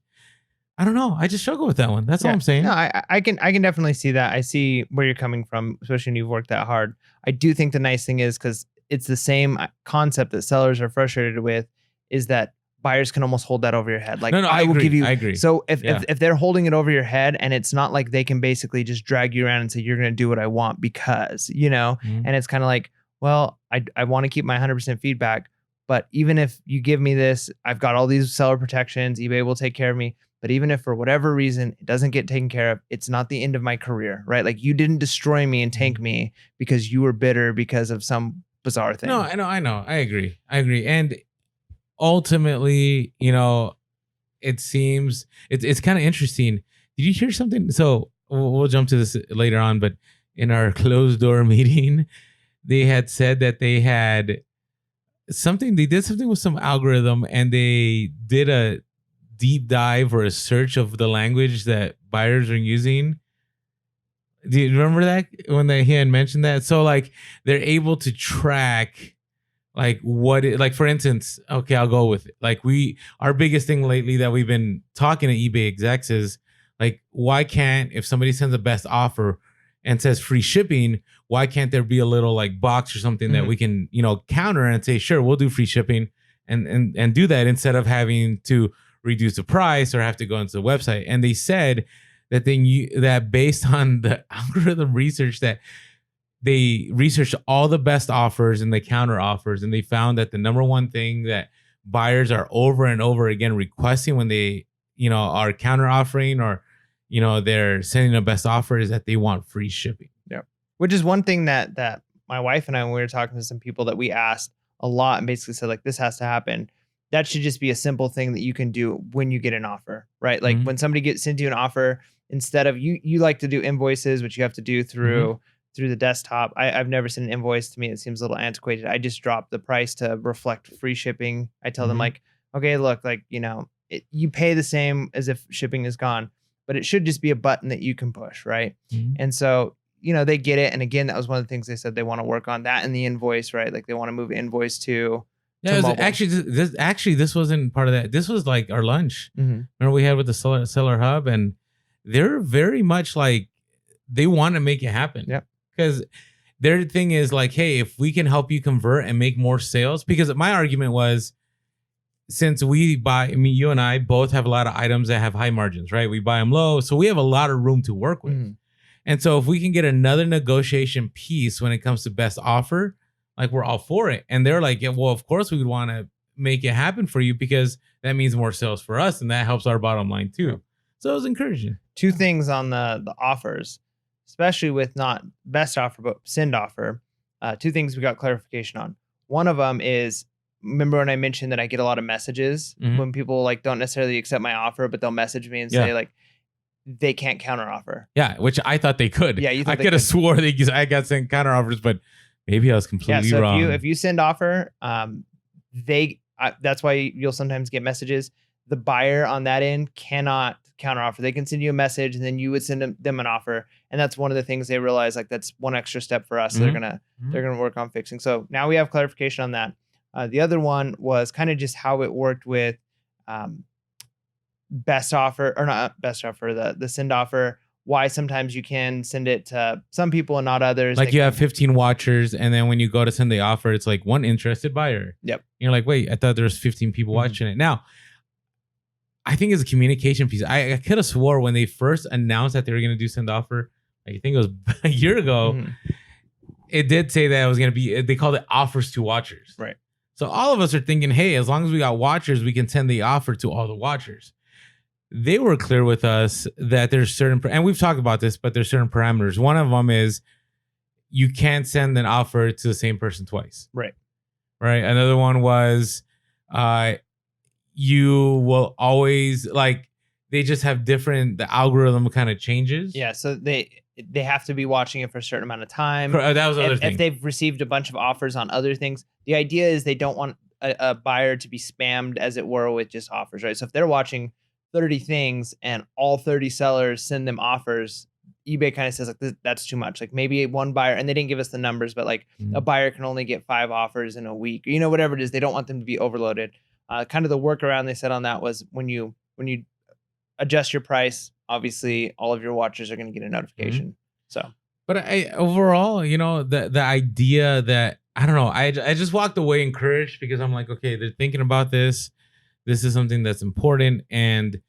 I don't know. I just struggle with that one. That's all I'm saying. No, I can definitely see that. I see where you're coming from, especially when you've worked that hard. I do think the nice thing is because it's the same concept that sellers are frustrated with is that buyers can almost hold that over your head. Like, no, I will agree. give you. I agree. So if they're holding it over your head and it's not like they can basically just drag you around and say, you're going to do what I want because, and it's kind of like, well, I want to keep my 100% feedback, but even if you give me this, I've got all these seller protections, eBay will take care of me. But even if for whatever reason it doesn't get taken care of, it's not the end of my career, right? Like you didn't destroy me and tank me because you were bitter because of some bizarre thing. No, I know. I agree. And ultimately, it seems it's kind of interesting. Did you hear something? So we'll jump to this later on, but in our closed door meeting, they had said that they did something with some algorithm and they did a deep dive or a search of the language that buyers are using. Do you remember that when he had mentioned that? So like they're able to track Like like for instance, okay, I'll go with it. Like our biggest thing lately that we've been talking to eBay execs is like, why can't, if somebody sends a best offer and says free shipping, why can't there be a little like box or something that we can, counter and say, sure, we'll do free shipping and do that instead of having to reduce the price or have to go into the website. And they said that that based on the algorithm research, that they researched all the best offers and the counter offers, and they found that the number one thing that buyers are over and over again requesting when they, are counter offering or, they're sending a best offer is that they want free shipping. Yeah. Which is one thing that my wife and I, when we were talking to some people that we asked a lot and basically said like, this has to happen. That should just be a simple thing that you can do when you get an offer, right? Like when somebody sends you an offer, instead of you like to do invoices, which you have to do through the desktop. I've never seen an invoice. To me, it seems a little antiquated. I just drop the price to reflect free shipping. I tell them like, okay, look, like, you pay the same as if shipping is gone, but it should just be a button that you can push, right? And so, they get it. And again, that was one of the things they said they want to work on, that in the invoice, right? Like they want to move invoice to actually, this wasn't part of that. This was like our lunch. Remember we had with the seller hub, and they're very much like, they want to make it happen. Yep. Because their thing is like, hey, if we can help you convert and make more sales, because my argument was, since you and I both have a lot of items that have high margins, right? We buy them low, so we have a lot of room to work with. And so if we can get another negotiation piece when it comes to best offer, like we're all for it. And they're like, yeah, well, of course we would want to make it happen for you because that means more sales for us and that helps our bottom line too. So it was encouraging. Two things on the offers, especially with not best offer, but send offer. Two things we got clarification on. One of them is, remember when I mentioned that I get a lot of messages when people like don't necessarily accept my offer, but they'll message me and say like, they can't counter offer. Yeah, which I thought they could. Yeah, I could have swore I got sent counter offers, but maybe I was completely wrong. If you send offer, that's why you'll sometimes get messages. The buyer on that end cannot counter offer. They can send you a message and then you would send them an offer. And that's one of the things they realize, like that's one extra step for us. So they're gonna work on fixing. So now we have clarification on that. The other one was kind of just how it worked with best offer, or not best offer, the send offer. Why sometimes you can send it to some people and not others. Like you have 15 watchers, and then when you go to send the offer, it's like one interested buyer. Yep. And you're like, wait, I thought there was 15 people watching it. Now, I think it's a communication piece. I could have swore when they first announced that they were going to do send offer, like I think it was a year ago, it did say that it was going to be, they called it offers to watchers. Right. So all of us are thinking, hey, as long as we got watchers, we can send the offer to all the watchers. They were clear with us that there's certain, and we've talked about this, but there's certain parameters. One of them is you can't send an offer to the same person twice. Right. Right. Another one was you will always, like, they just have different, the algorithm kind of changes. Yeah. So they have to be watching it for a certain amount of time. That was the other thing. If they've received a bunch of offers on other things, the idea is they don't want a buyer to be spammed, as it were, with just offers, right? So if they're watching 30 things and all 30 sellers send them offers, eBay kind of says like, that's too much. Like maybe one buyer, and they didn't give us the numbers, but like a buyer can only get 5 offers in a week, whatever it is. They don't want them to be overloaded. Kind of the workaround they said on that was when you adjust your price, obviously all of your watchers are going to get a notification. So, but overall, the idea that, I don't know, I just walked away encouraged because I'm like, okay, they're thinking about this. This is something that's important, and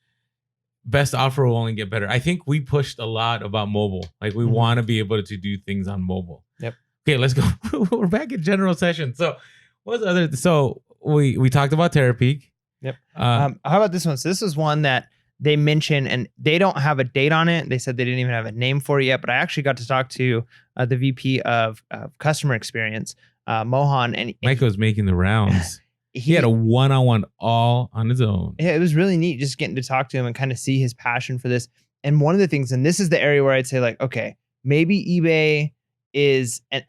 best offer will only get better. I think we pushed a lot about mobile. Like we want to be able to do things on mobile. Yep. Okay, let's go. We're back in general session. So what's other? So we talked about Terapeak. Yep. How about this one? So this is one that they mentioned, and they don't have a date on it. They said they didn't even have a name for it yet, but I actually got to talk to the VP of customer experience, Mohan, and Mike was making the rounds. He had a one-on-one all on his own. Yeah, it was really neat just getting to talk to him and kind of see his passion for this. And one of the things, and this is the area where I'd say like, okay, maybe eBay is, and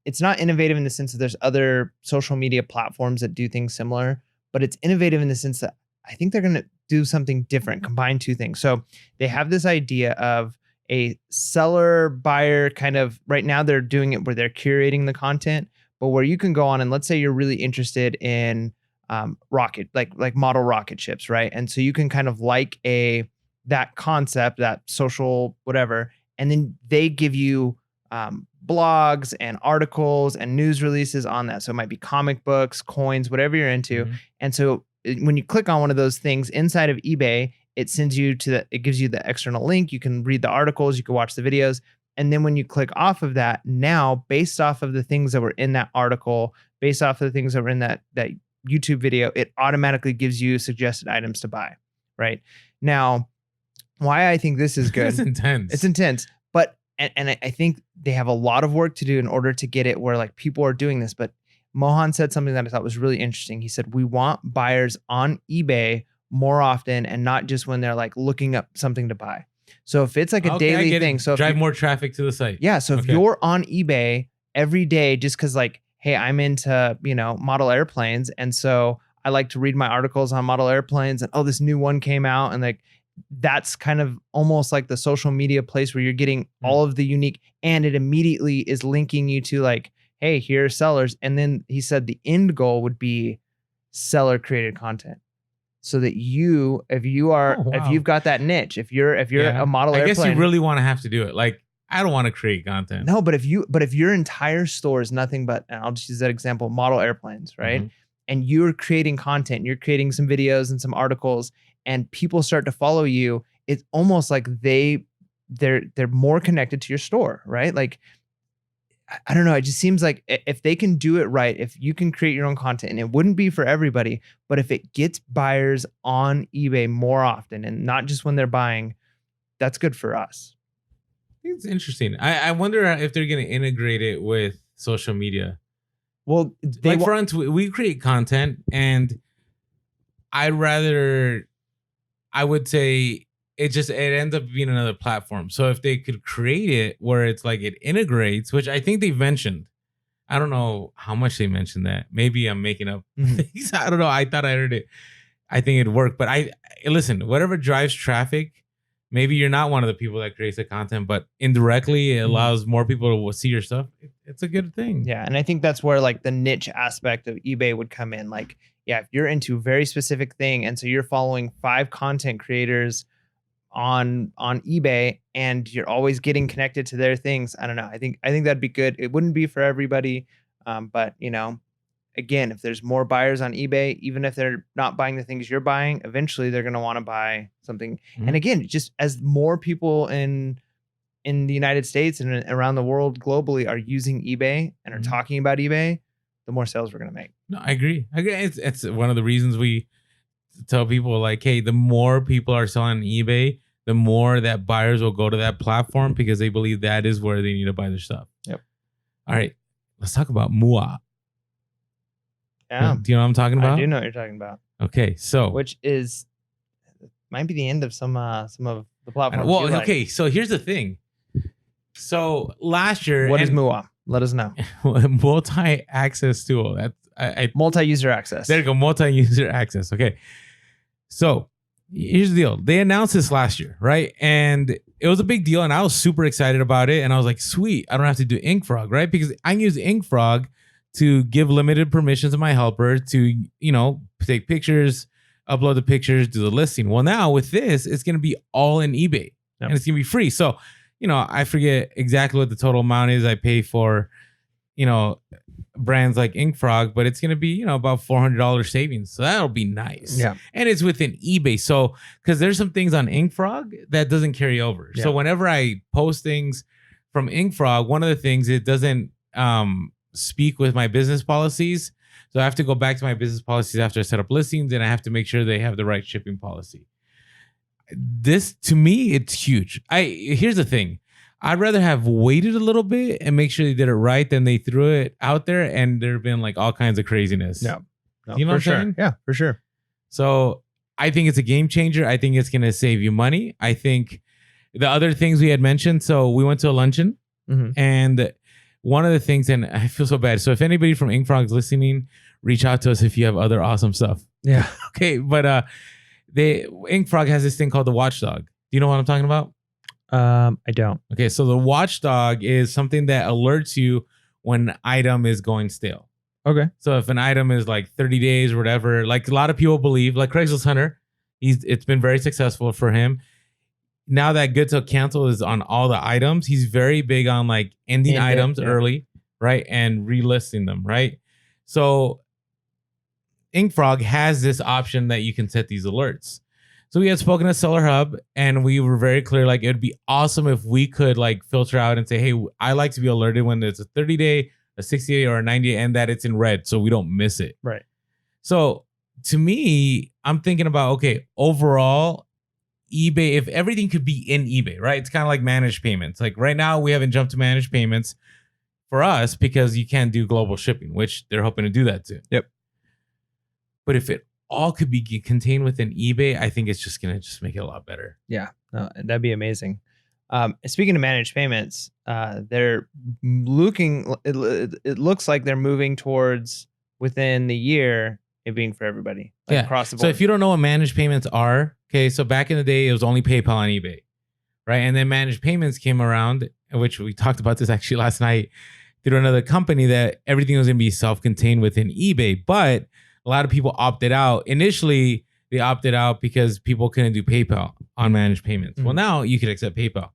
it's not innovative in the sense that there's other social media platforms that do things similar, but it's innovative in the sense that I think they're going to do something different, combine two things. So they have this idea of a seller buyer kind of, right now they're doing it where they're curating the content, but where you can go on and let's say you're really interested in rocket, like model rocket ships, right? And so you can kind of like that concept, that social whatever, and then they give you blogs and articles and news releases on that. So it might be comic books, coins, whatever you're into. And so when you click on one of those things inside of eBay, it sends you to it gives you the external link. You can read the articles, you can watch the videos. And then when you click off of that, now based off of the things that were in that article, based off of the things that were in that YouTube video, it automatically gives you suggested items to buy. Right now, why I think this is good. It's intense. It's intense, but and I think they have a lot of work to do in order to get it where like people are doing this. But Mohan said something that I thought was really interesting. He said, we want buyers on eBay more often and not just when they're like looking up something to buy. So if it's like a daily thing, so drive more traffic to the site. Yeah. So if you're on eBay every day, just because like, hey, I'm into, model airplanes. And so I like to read my articles on model airplanes and, oh, this new one came out. And like, that's kind of almost like the social media place where you're getting all of the unique, and it immediately is linking you to like, hey, here are sellers. And then he said the end goal would be seller created content. So that if you've got that niche, if you're a model airplane, I guess you really want to have to do it. Like, I don't want to create content. No, but if your entire store is nothing but, and I'll just use that example, model airplanes, right? And you're creating content, you're creating some videos and some articles, and people start to follow you, it's almost like they're more connected to your store, right? Like, I don't know. It just seems like if they can do it right, if you can create your own content, and it wouldn't be for everybody, but if it gets buyers on eBay more often and not just when they're buying, that's good for us. It's interesting. I wonder if they're going to integrate it with social media. Well, for us, we create content, and I would say it ends up being another platform. So if they could create it where it's like it integrates, which I think they've mentioned. I don't know how much they mentioned that. Maybe I'm making up things. I don't know. I thought I heard it. I think it'd work. But listen, whatever drives traffic, maybe you're not one of the people that creates the content, but indirectly it allows more people to see your stuff. It's a good thing. Yeah. And I think that's where like the niche aspect of eBay would come in. Like, yeah, if you're into a very specific thing, and so you're following 5 content creators on eBay and you're always getting connected to their things, I don't know. I think that'd be good. It wouldn't be for everybody. But again, if there's more buyers on eBay, even if they're not buying the things you're buying, eventually they're going to want to buy something. And again, just as more people in the United States and around the world globally are using eBay and are talking about eBay, the more sales we're going to make. No, I agree. It's one of the reasons we tell people like, hey, the more people are selling on eBay, the more that buyers will go to that platform because they believe that is where they need to buy their stuff. Yep. All right. Let's talk about MUA. Yeah. Do you know what I'm talking about? I do know what you're talking about. Okay. So which might be the end of some of the platforms. Well, okay. So here's the thing. So last year, what is MUA? Let us know. Multi-access tool. That's multi-user access. There you go. Multi-user access. Okay. So here's the deal. They announced this last year, right? And it was a big deal, and I was super excited about it. And I was like, sweet, I don't have to do Inkfrog, right? Because I can use Inkfrog to give limited permissions to my helper to, take pictures, upload the pictures, do the listing. Well, now with this, it's going to be all in eBay, and it's going to be free. So, I forget exactly what the total amount is I pay for, brands like Inkfrog, but it's going to be, about $400 savings. So that'll be nice. Yeah. And it's within eBay. So, because there's some things on Inkfrog that doesn't carry over. Yeah. So whenever I post things from Inkfrog, one of the things, it doesn't speak with my business policies. So I have to go back to my business policies after I set up listings, and I have to make sure they have the right shipping policy. This, to me, it's huge. Here's the thing. I'd rather have waited a little bit and make sure they did it right than they threw it out there and there have been like all kinds of craziness. No, you know what I'm saying? Yeah, for sure. So I think it's a game changer. I think it's going to save you money. I think the other things we had mentioned. So we went to a luncheon, and one of the things, and I feel so bad. So if anybody from Inkfrog is listening, reach out to us if you have other awesome stuff. Yeah. Okay. But Inkfrog has this thing called the Watchdog. Do you know what I'm talking about? I don't. Okay, so the Watchdog is something that alerts you when an item is going stale. Okay. So if an item is like 30 days or whatever, like a lot of people believe, like Craigslist Hunter, it's been very successful for him. Now that good till cancel is on all the items, he's very big on like ending items early, right? And relisting them, right? So Inkfrog has this option that you can set these alerts. So we had spoken to Seller Hub and we were very clear, like it'd be awesome if we could like filter out and say, hey, I like to be alerted when there's a 30-day, a 60-day, or a 90-day, and that it's in red so we don't miss it. Right. So to me, I'm thinking about, okay, overall, eBay, if everything could be in eBay, right? It's kind of like managed payments. Like right now, we haven't jumped to managed payments for us because you can't do global shipping, which they're hoping to do that soon. Yep. But if it all could be contained within eBay, I think it's just going to just make it a lot better. Yeah, no, that'd be amazing. Speaking of managed payments, they're looking, it looks like they're moving towards within the year it being for everybody, like across the board. So if you don't know what managed payments are, okay, so back in the day, it was only PayPal on eBay, right? And then managed payments came around, which we talked about this actually last night through another company, that everything was going to be self-contained within eBay. But a lot of people opted out. Initially, they opted out because people couldn't do PayPal on managed payments. Well, now you can accept PayPal.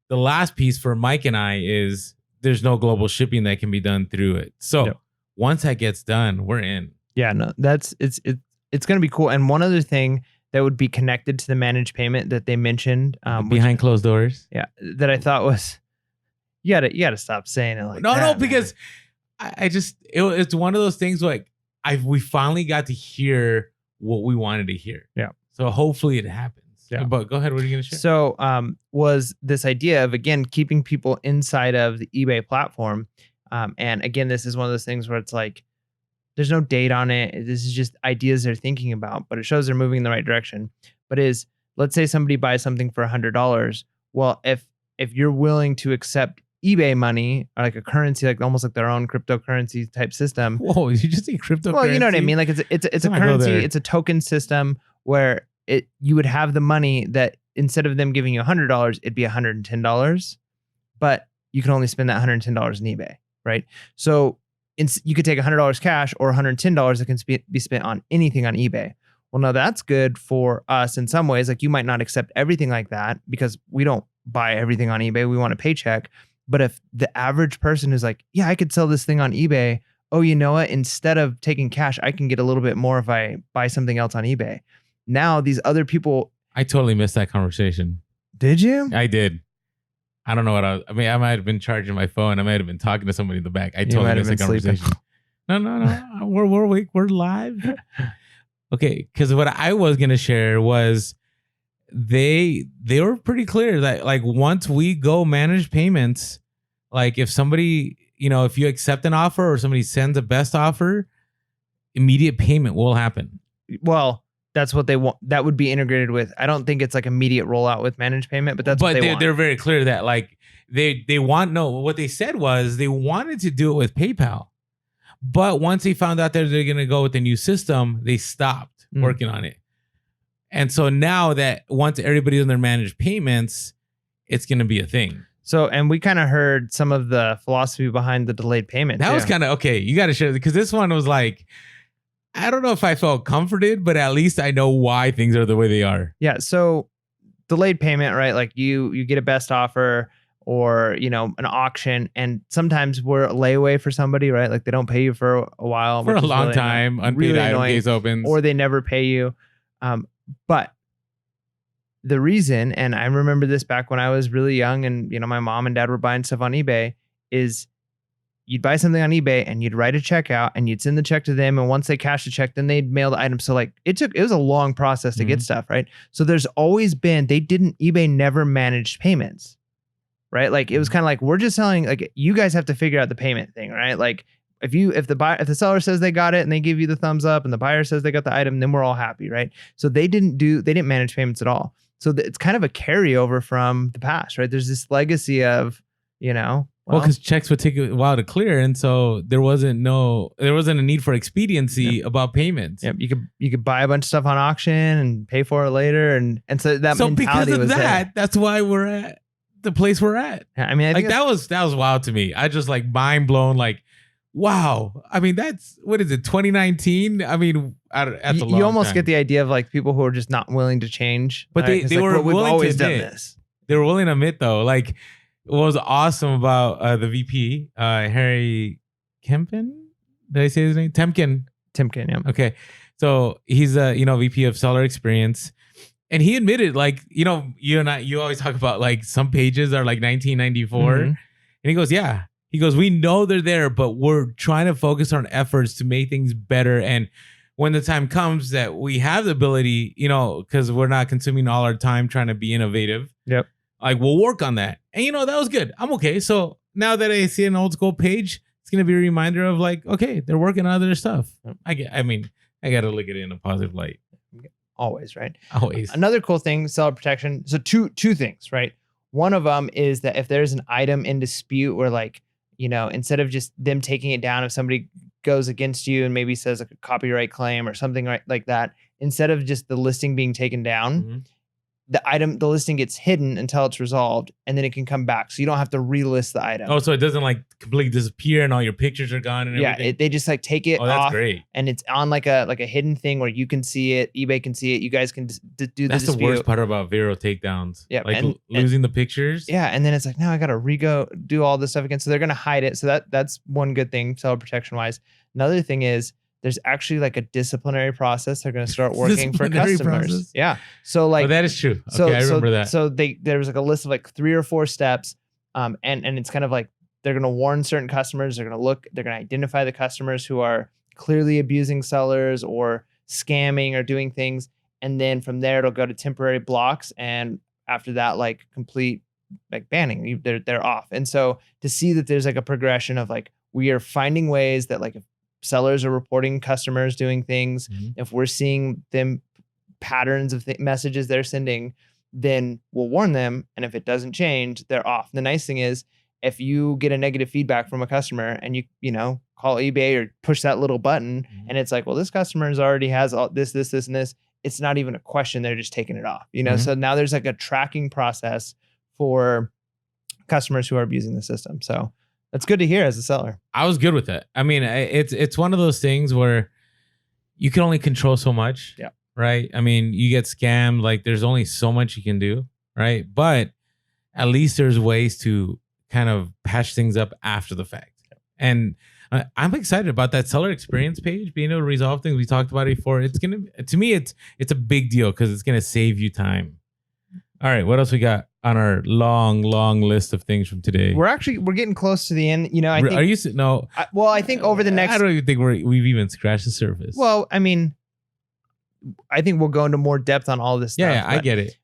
The last piece for Mike and I is there's no global shipping that can be done through it. So once that gets done, we're in. Yeah, no, it's going to be cool. And one other thing that would be connected to the managed payment that they mentioned behind closed doors. Yeah, that I thought was you gotta stop saying it like that. No, because I just it's one of those things like we finally got to hear what we wanted to hear. Yeah. So hopefully it happens. Yeah. But go ahead. What are you going to share? So was this idea of, again, keeping people inside of the eBay platform. And again, this is one of those things where it's like, there's no date on it. This is just ideas they're thinking about, but it shows they're moving in the right direction. But let's say somebody buys something for $100. Well, if you're willing to accept eBay money or like a currency, like almost like their own cryptocurrency type system. Whoa, did you just say cryptocurrency? Well, you know what I mean? Like it's a currency, it's a token system where you would have the money that instead of them giving you $100, it'd be $110, but you can only spend that $110 in eBay, right? So you could take $100 cash or $110 that can be spent on anything on eBay. Well, no, that's good for us in some ways. Like you might not accept everything like that because we don't buy everything on eBay. We want a paycheck. But if the average person is like, yeah, I could sell this thing on eBay. Oh, you know what? Instead of taking cash, I can get a little bit more if I buy something else on eBay. Now these other people. I totally missed that conversation. Did you? I did. I don't know what I might have been charging my phone. I might have been talking to somebody in the back. I totally missed the conversation. No. We're awake. We're live. Okay. Because what I was going to share was they were pretty clear that like once we go manage payments, like if somebody, if you accept an offer or somebody sends a best offer, immediate payment will happen. Well, that's what they want. That would be integrated with. I don't think it's like immediate rollout with managed payment, but what they want. They're very clear that like they want. No, what they said was they wanted to do it with PayPal, but once they found out that they're going to go with the new system, they stopped working on it. And so now that once everybody's in their managed payments, it's going to be a thing. So, and we kind of heard some of the philosophy behind the delayed payment. That was kind of okay. You got to share because this one was like, I don't know if I felt comforted, but at least I know why things are the way they are. Yeah. So delayed payment, right? Like you get a best offer or, an auction, and sometimes we're a layaway for somebody, right? Like they don't pay you for a while. For a long time, unpaid item case opens. Or they never pay you. But the reason, and I remember this back when I was really young and, my mom and dad were buying stuff on eBay, is you'd buy something on eBay and you'd write a check out and you'd send the check to them. And once they cashed the check, then they'd mail the item. So like it was a long process to get stuff, right? So there's always been, eBay never managed payments, right? Like it was kind of like, we're just selling, like you guys have to figure out the payment thing, right? Like if the seller says they got it and they give you the thumbs up and the buyer says they got the item, then we're all happy, right? So they didn't manage payments at all. So it's kind of a carryover from the past, right? There's this legacy of, well, because checks would take a while to clear, and so there wasn't a need for expediency about payments. Yep, you could buy a bunch of stuff on auction and pay for it later, and so that mentality because of was that, there. That's why we're at the place we're at. I mean, I Like think that was wild to me. I just like mind blown. Like, wow. I mean, that's what is it? 2019. I mean, at the you almost get the idea of like people who are just not willing to change. But right? they Like, were well, we've willing always to done admit. this. They were willing to admit though. Like, what was awesome about the VP, Harry Kempen? Did I say his name? Temkin. Yeah. Okay. So he's a, VP of seller experience. And he admitted, like, you always talk about like some pages are like 1994. Mhm. And he goes, yeah. He goes, we know they're there, but we're trying to focus on efforts to make things better. And when the time comes that we have the ability, because we're not consuming all our time trying to be innovative. Yep. Like, we'll work on that. And, that was good. I'm okay. So now that I see an old school page, it's going to be a reminder of like, okay, they're working on other stuff. I got to look at it in a positive light. Always, right? Always. Another cool thing, seller protection. So two things, right? One of them is that if there's an item in dispute where like, instead of just them taking it down, if somebody goes against you and maybe says like a copyright claim or something like that, instead of just the listing being taken down, the listing gets hidden until it's resolved, and then it can come back. So you don't have to relist the item. Oh, so it doesn't like completely disappear and all your pictures are gone and everything? Yeah, they just like take it Oh, that's off, great. and it's on like a hidden thing where you can see it, eBay can see it, you guys can do the dispute. That's the worst part about Vero takedowns. Yeah, like losing the pictures. Yeah, and then it's like, now I got to do all this stuff again. So they're going to hide it. So that's one good thing, seller protection wise. Another thing is there's actually like a disciplinary process they're going to start working for customers. Process? Yeah. So like, that is true. Okay, I remember that. So there was like a list of like 3 or 4 steps. And it's kind of like, they're going to warn certain customers. They're going to identify the customers who are clearly abusing sellers or scamming or doing things. And then from there, it'll go to temporary blocks. And after that, like complete like banning, they're off. And so to see that there's like a progression of like, we are finding ways that like if sellers are reporting customers doing things, if we're seeing them patterns of messages they're sending, then we'll warn them. And if it doesn't change, they're off. And the nice thing is, if you get a negative feedback from a customer and you call eBay or push that little button and it's like, well, this customer already has all this, and this, it's not even a question. They're just taking it off, So now there's like a tracking process for customers who are abusing the system. So that's good to hear as a seller. I was good with it. I mean, it's one of those things where you can only control so much. Yeah. Right. I mean, you get scammed. Like, there's only so much you can do. Right. But at least there's ways to kind of patch things up after the fact. And I'm excited about that seller experience page, being able to resolve things. We talked about it before. To me, it's a big deal because it's going to save you time. All right. What else we got on our long list of things from today? We're getting close to the end. I think, are you? No. I think over the next, I don't even think we've even scratched the surface. Well, I mean, I think we'll go into more depth on all this stuff. Yeah, I get it.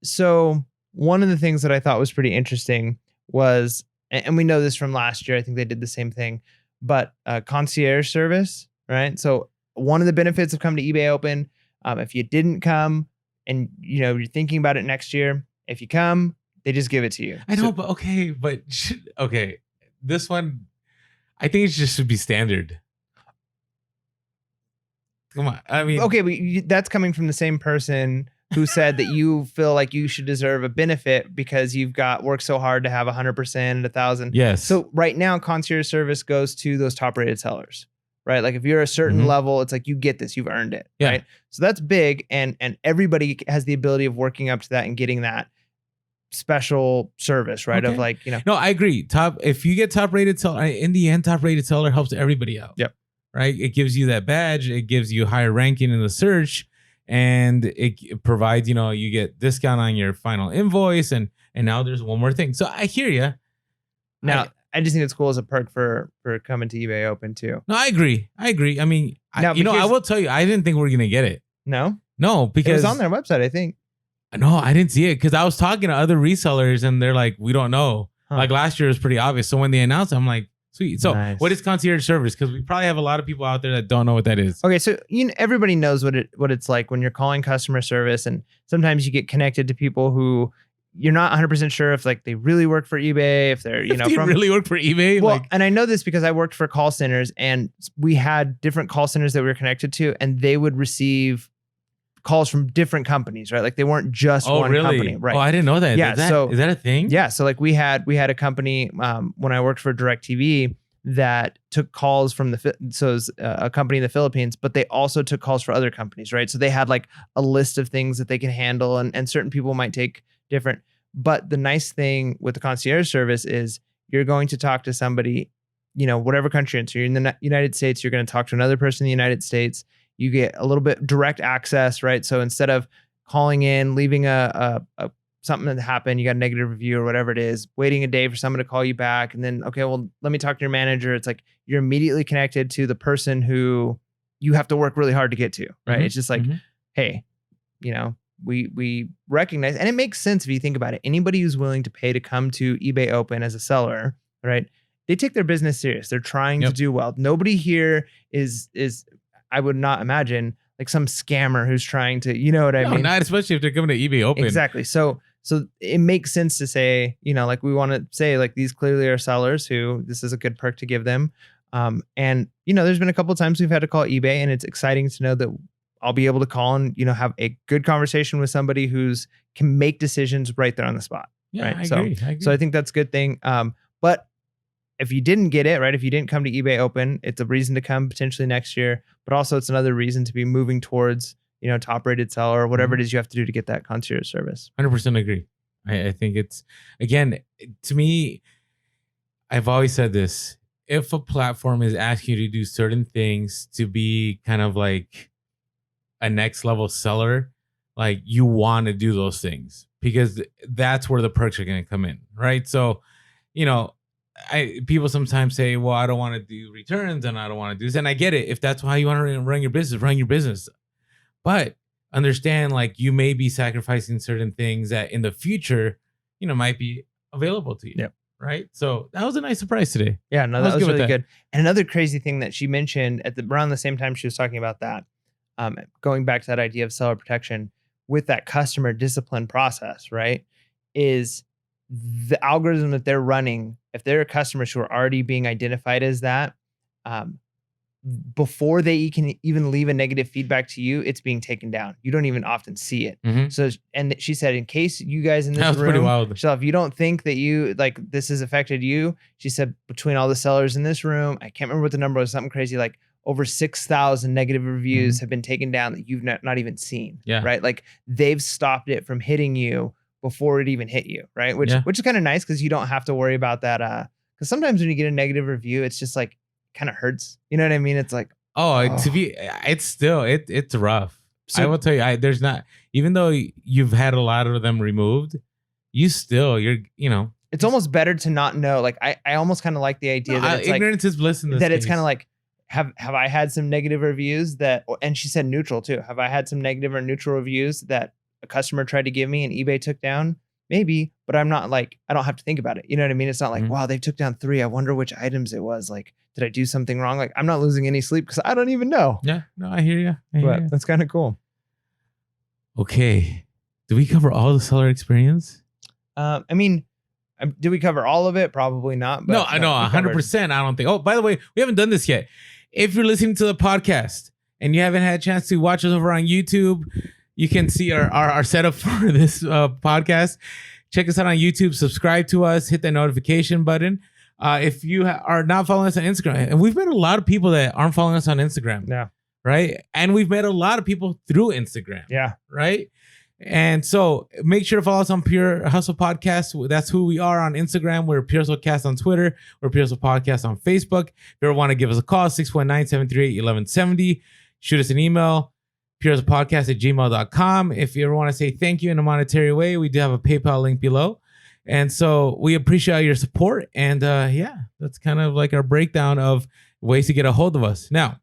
So one of the things that I thought was pretty interesting was, and we know this from last year, I think they did the same thing, but concierge service, right? So one of the benefits of coming to eBay Open, if you didn't come and you're thinking about it next year, if you come, they just give it to you. I know, but okay. This one, I think it just should be standard. Come on. I mean, okay, but that's coming from the same person who said that you feel like you should deserve a benefit because you've worked so hard to have 100% and 1,000. Yes. So right now, concierge service goes to those top rated sellers, right? Like if you're a certain level, it's like you get this, you've earned it, right? So that's big, and everybody has the ability of working up to that and getting that special service, right? Okay. Of like, No, I agree. If you get top rated seller, in the end, top rated seller helps everybody out. Yep. Right. It gives you that badge. It gives you higher ranking in the search, and it provides, you get discount on your final invoice. And now there's one more thing. So I hear you. Now, I just think it's cool as a perk for coming to eBay Open too. No, I agree. I mean, I will tell you, I didn't think we were going to get it. No, because it was on their website, I think. No, I didn't see it because I was talking to other resellers and they're like, we don't know. Like last year was pretty obvious. So when they announced it, I'm like, sweet. So What is concierge service? Because we probably have a lot of people out there that don't know what that is. Okay, so everybody knows what it's like when you're calling customer service, and sometimes you get connected to people who you're not 100% sure if like they really work for eBay, if they're really work for eBay. Well, and I know this because I worked for call centers, and we had different call centers that we were connected to, and they would receive calls from different companies, right? Like they weren't just one company, right? Oh, I didn't know that. Yeah. Is that a thing? Yeah. So like we had a company when I worked for DirecTV that took calls from so it was a company in the Philippines, but they also took calls for other companies, right? So they had like a list of things that they can handle, and certain people might take different. But the nice thing with the concierge service is you're going to talk to somebody, whatever country you're in. So you're in the United States, you're going to talk to another person in the United States. You get a little bit direct access, right? So instead of calling in, leaving a something that happened, you got a negative review or whatever it is, waiting a day for someone to call you back, and then, okay, well, let me talk to your manager. It's like you're immediately connected to the person who you have to work really hard to get to, right? It's just like, hey, we recognize, and it makes sense if you think about it. Anybody who's willing to pay to come to eBay Open as a seller, right? They take their business serious. They're trying to do well. Nobody here is I would not imagine like some scammer who's trying to, you know what I mean? Not especially if they're coming to eBay Open. Exactly. So it makes sense to say, like we want to say like these clearly are sellers who this is a good perk to give them. And there's been a couple of times we've had to call eBay, and it's exciting to know that I'll be able to call and, have a good conversation with somebody who's can make decisions right there on the spot. Yeah, right. I agree. So I think that's a good thing. But if you didn't get it, right, if you didn't come to eBay Open, it's a reason to come potentially next year, but also it's another reason to be moving towards, top rated seller or whatever it is you have to do to get that concierge service. 100% agree. I think it's, again, to me, I've always said this. If a platform is asking you to do certain things to be kind of like a next level seller, like you want to do those things because that's where the perks are going to come in, right? So, people sometimes say, well, I don't want to do returns and I don't want to do this. And I get it. If that's how you want to run your business. But understand, like, you may be sacrificing certain things that in the future, might be available to you. Yep. Right. So that was a nice surprise today. Yeah, no, that was really good. And another crazy thing that she mentioned around the same time she was talking about that, going back to that idea of seller protection with that customer discipline process, right, is the algorithm that they're running. If there are customers who are already being identified as that, before they can even leave a negative feedback to you, it's being taken down. You don't even often see it. So, and she said, in case you guys in this room, pretty wild. So if you don't think that this has affected you, she said, between all the sellers in this room, I can't remember what the number was, something crazy, like over 6,000 negative reviews have been taken down that you've not even seen. Yeah. Right. Like they've stopped it from hitting you before it even hit you. Right. Which is kind of nice because you don't have to worry about that. Because sometimes when you get a negative review, it's just like, kind of hurts. You know what I mean? It's like, it's rough. So, I will tell you, there's not, even though you've had a lot of them removed, it's almost better to not know. Like I almost kind of like the idea that it's ignorance is bliss in this that case. It's kind of like, have I had some negative reviews and she said neutral too. Have I had some negative or neutral reviews that a customer tried to give me and eBay took down? Maybe, but I'm not like, I don't have to think about it. You know what I mean? It's not like, wow, they took down 3. I wonder which items it was. Like, did I do something wrong? Like, I'm not losing any sleep because I don't even know. Yeah, no, I hear you. But that's kind of cool. Okay. Did we cover all the seller experience? I mean, did we cover all of it? Probably not. But no, 100%. I don't think. Oh, by the way, we haven't done this yet. If you're listening to the podcast and you haven't had a chance to watch us over on YouTube, you can see our setup for this podcast. Check us out on YouTube. Subscribe to us. Hit that notification button. If you are not following us on Instagram, and we've met a lot of people that aren't following us on Instagram. Yeah. Right. And we've met a lot of people through Instagram. Yeah. Right. And so make sure to follow us on Pure Hustle Podcast. That's who we are on Instagram. We're Pure Hustle Cast on Twitter. We're Pure Hustle Podcast on Facebook. If you ever want to give us a call, 619-738-1170. Shoot us an email, purehustlepodcast@gmail.com. If you ever want to say thank you in a monetary way, we do have a PayPal link below. And so we appreciate your support. And that's kind of like our breakdown of ways to get a hold of us. Now,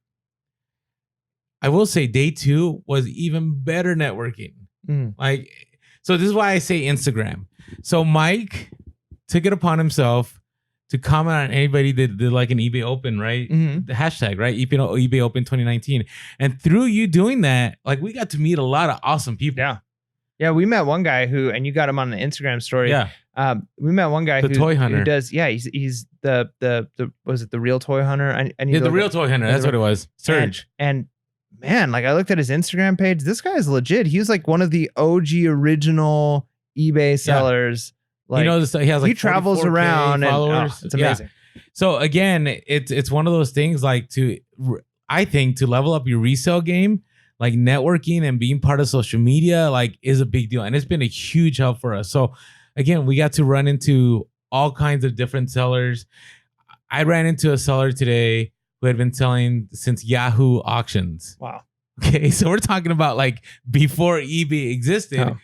I will say day 2 was even better networking. So this is why I say Instagram. So Mike took it upon himself to comment on anybody that did like an eBay Open, right? The hashtag, right? eBay Open 2019. And through you doing that, like we got to meet a lot of awesome people. Yeah. Yeah, we met one guy who, and you got him on the Instagram story. Yeah. We met one guy the toy hunter who does. Yeah, he's the was it the real toy hunter? The real toy hunter. That's what it was. Serge. And man, like I looked at his Instagram page. This guy's legit. He was like one of the OG original eBay sellers. Like, he has like he travels 44K around followers. and it's amazing. So again, it's one of those things like I think to level up your resale game, like networking and being part of social media, like is a big deal. And it's been a huge help for us. So again, we got to run into all kinds of different sellers. I ran into a seller today who had been selling since Yahoo auctions. Wow. Okay. So we're talking about like before eBay existed. Oh.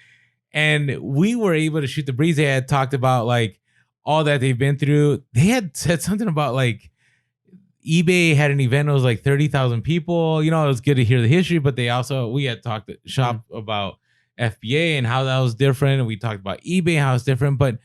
And we were able to shoot the breeze. They had talked about like all that they've been through. They had said something about like eBay had an event. It was like 30,000 people. You know, it was good to hear the history, but we had talked at shop about FBA and how that was different. And we talked about eBay, how it's different, but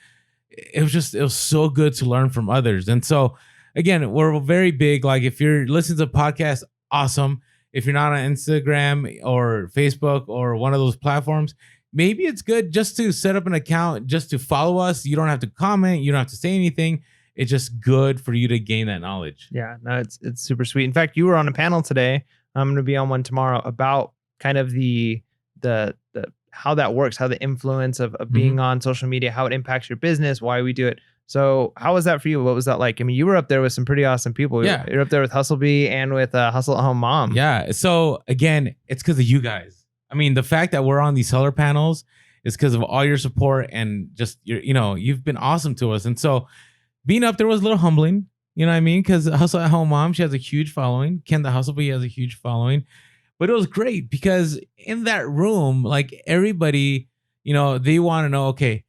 it was so good to learn from others. And so again, we're very big. Like if you're listening to the podcast, awesome. If you're not on Instagram or Facebook or one of those platforms, maybe it's good just to set up an account, just to follow us. You don't have to comment. You don't have to say anything. It's just good for you to gain that knowledge. Yeah, no, it's super sweet. In fact, you were on a panel today. I'm going to be on one tomorrow about kind of the how that works, how the influence of being on social media, how it impacts your business, why we do it. So how was that for you? What was that like? I mean, you were up there with some pretty awesome people. Yeah. You're up there with Hustlebee and with Hustle at Home Mom. Yeah. So again, it's because of you guys. I mean, the fact that we're on these seller panels is because of all your support and just you've been awesome to us. And so being up there was a little humbling, you know what I mean? Because Hustle at Home Mom, she has a huge following. Ken the Hustlebee has a huge following. But it was great because in that room, like everybody, they want to know, okay,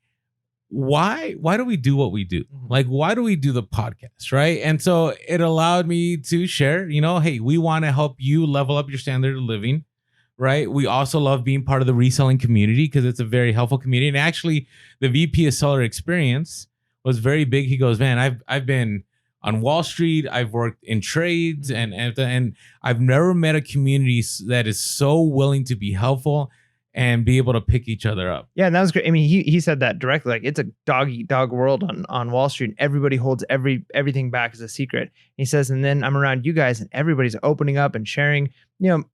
why do we do what we do? Like, why do we do the podcast, right? And so it allowed me to share, hey, we want to help you level up your standard of living. Right. We also love being part of the reselling community because it's a very helpful community. And actually, the VP of Seller Experience was very big. He goes, man, I've been on Wall Street. I've worked in trades and I've never met a community that is so willing to be helpful and be able to pick each other up. Yeah, and that was great. I mean, he said that directly. Like, it's a dog eat dog world on Wall Street, and everybody holds everything back as a secret. He says, and then I'm around you guys, and everybody's opening up and sharing.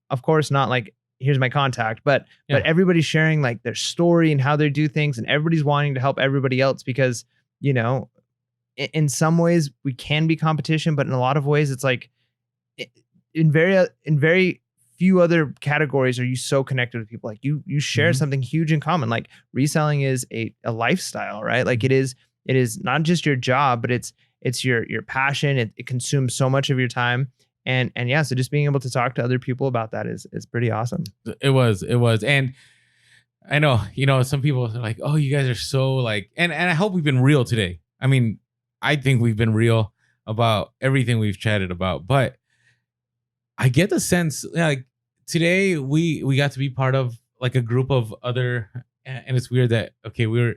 Of course, not like, here's my contact, but everybody's sharing like their story and how they do things, and everybody's wanting to help everybody else because, in some ways we can be competition, but in a lot of ways it's like in very few other categories are you so connected with people. Like you share something huge in common. Like reselling is a lifestyle, right? Like it is not just your job, but it's your passion. It consumes so much of your time. And yeah, so just being able to talk to other people about that is pretty awesome. It was. And I know, some people are like, oh, you guys are so like, and I hope we've been real today. I mean, I think we've been real about everything we've chatted about, but I get the sense like today we got to be part of like a group of other, and it's weird that, okay, we were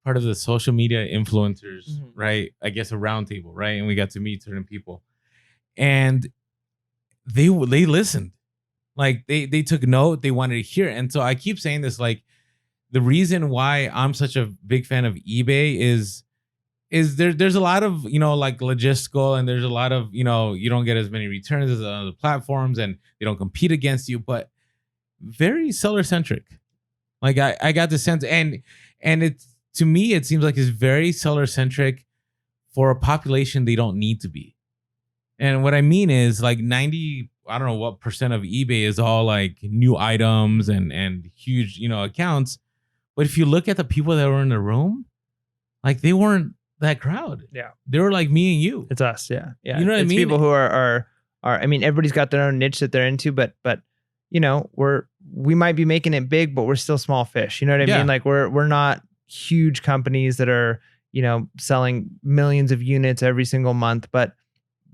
part of the social media influencers, right? I guess a round table, right? And we got to meet certain people. And they listened, like they took note, they wanted to hear. And so I keep saying this, like the reason why I'm such a big fan of eBay is there's a lot of, like logistical, and there's a lot of, you don't get as many returns as other platforms and they don't compete against you, but very seller centric. Like I got the sense, and it's, to me, it seems like it's very seller centric for a population they don't need to be. And what I mean is like 90, I don't know what percent of eBay is all like new items and huge, accounts. But if you look at the people that were in the room, like they weren't that crowd. Yeah. They were like me and you. It's us. Yeah. Yeah. You know what I mean? People who are, I mean, everybody's got their own niche that they're into, but we might be making it big, but we're still small fish. You know what I mean? Like we're not huge companies that are, selling millions of units every single month, but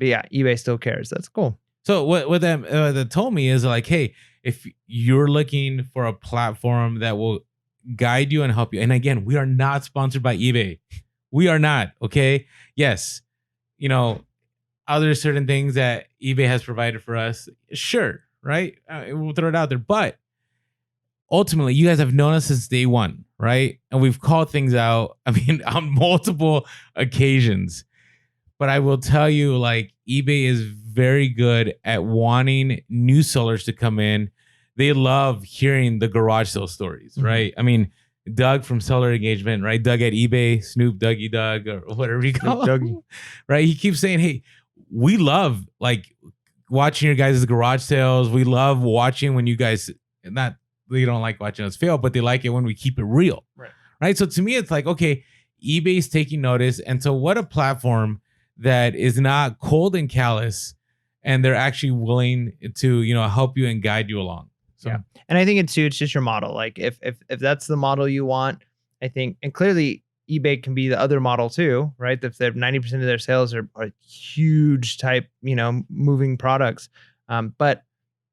yeah, eBay still cares. That's cool. So what that told me is like, hey, if you're looking for a platform that will guide you and help you, and again, we are not sponsored by eBay. We are not. Okay. Yes. Other certain things that eBay has provided for us. Sure. Right. We'll throw it out there. But ultimately, you guys have known us since day one. Right. And we've called things out, I mean, on multiple occasions. But I will tell you, like, eBay is very good at wanting new sellers to come in. They love hearing the garage sale stories, right? I mean, Doug from Seller Engagement, right? Doug at eBay, Snoop Dougie Doug, or whatever you call him, right? He keeps saying, hey, we love like watching your guys' garage sales. We love watching when you guys, not they don't like watching us fail, but they like it when we keep it real, right? So to me, it's like, okay, eBay's taking notice. And so what a platform that is not cold and callous, and they're actually willing to, you know, help you and guide you along. So. Yeah. And I think it's just your model. Like if that's the model you want, I think, and clearly eBay can be the other model too, right? If they're 90% of their sales are huge type, you know, moving products. But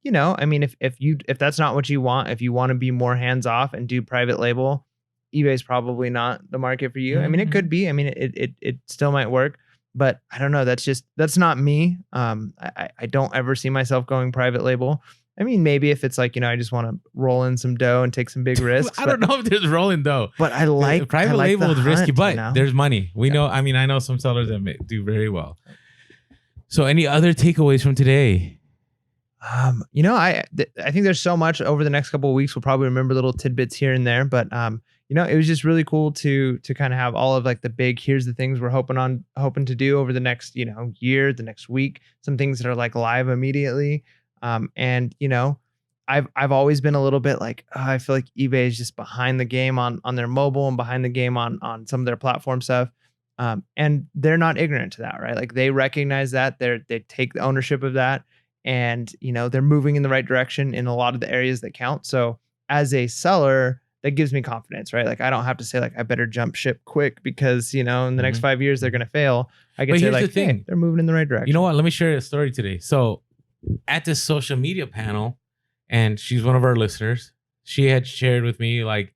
you know, I mean, if that's not what you want, if you want to be more hands off and do private label, eBay's probably not the market for you. I mean, it could be. I mean, it still might work, but I don't know. That's not me. I don't ever see myself going private label. I mean, maybe if it's like, you know, I just want to roll in some dough and take some big risks. I don't know if there's rolling dough. But I like private label is risky, but you know? There's money. We know. I mean, I know some sellers that do very well. So, any other takeaways from today? You know, I think there's so much over the next couple of weeks. We'll probably remember little tidbits here and there, but you know, it was just really cool to kind of have all of like the big, here's the things we're hoping to do over the next, you know, year, the next week, some things that are like live immediately. And you know, I've always been a little bit like, I feel like eBay is just behind the game on their mobile and behind the game on some of their platform stuff. And they're not ignorant to that, right? Like they recognize that they take the ownership of that, and you know, they're moving in the right direction in a lot of the areas that count. So as a seller, that gives me confidence, right? Like I don't have to say like, I better jump ship quick because, you know, in the next 5 years, they're going to fail. I can say like, hey, they're moving in the right direction. You know what? Let me share a story today. So at this social media panel, and she's one of our listeners, she had shared with me, like,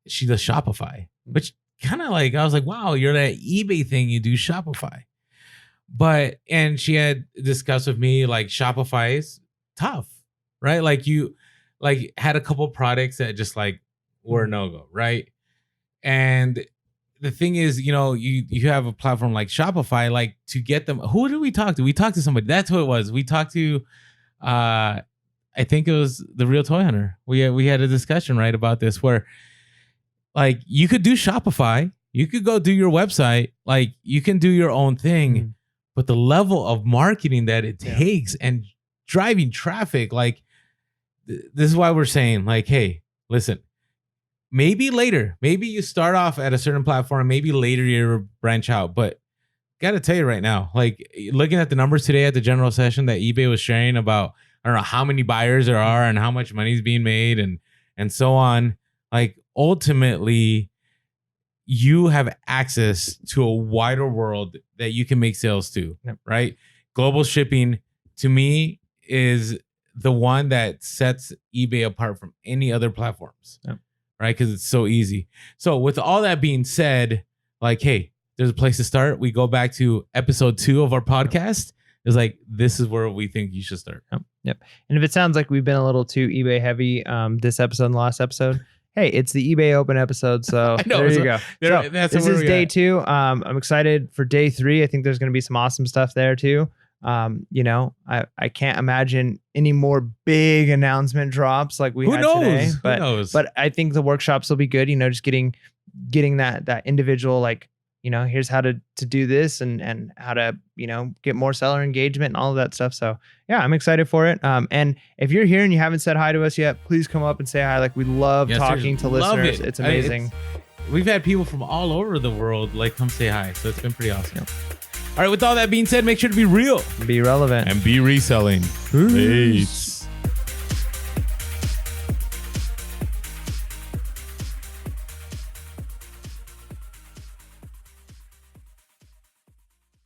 she does Shopify, which kind of like, I was like, wow, you're that eBay thing, you do Shopify. But, and she had discussed with me, like, Shopify is tough, right? Like you, like, had a couple products that just like were a no-go, right? And the thing is, you know, you have a platform like Shopify, like to get them. Who did we talk to? We talked to somebody. That's who it was. We talked to, I think it was the Real Toy Hunter. We had a discussion, right, about this, where like you could do Shopify, you could go do your website, like you can do your own thing, but the level of marketing that it takes and driving traffic, like this is why we're saying, like, hey, listen. Maybe later, maybe you start off at a certain platform, maybe later you branch out. But gotta tell you right now, like looking at the numbers today at the general session that eBay was sharing about, I don't know how many buyers there are and how much money is being made and so on. Like ultimately, you have access to a wider world that you can make sales to, right? Global shipping to me is the one that sets eBay apart from any other platforms. Right? Because it's so easy. So with all that being said, like, hey, there's a place to start. We go back to episode 2 of our podcast. It's like, this is where we think you should start. Yep. And if it sounds like we've been a little too eBay heavy this episode and the last episode, hey, it's the eBay Open episode. So there you go. So this is day 2. I'm excited for day 3. I think there's going to be some awesome stuff there too. You know, I can't imagine any more big announcement drops like we had today. But I think the workshops will be good. You know, just getting that individual, like, you know, here's how to do this and how to, you know, get more seller engagement and all of that stuff. So yeah, I'm excited for it. And if you're here and you haven't said hi to us yet, please come up and say hi. Like we love talking to listeners. It's amazing. We've had people from all over the world like come say hi. So it's been pretty awesome. All right, with all that being said, make sure to be real, be relevant, and be reselling. Peace.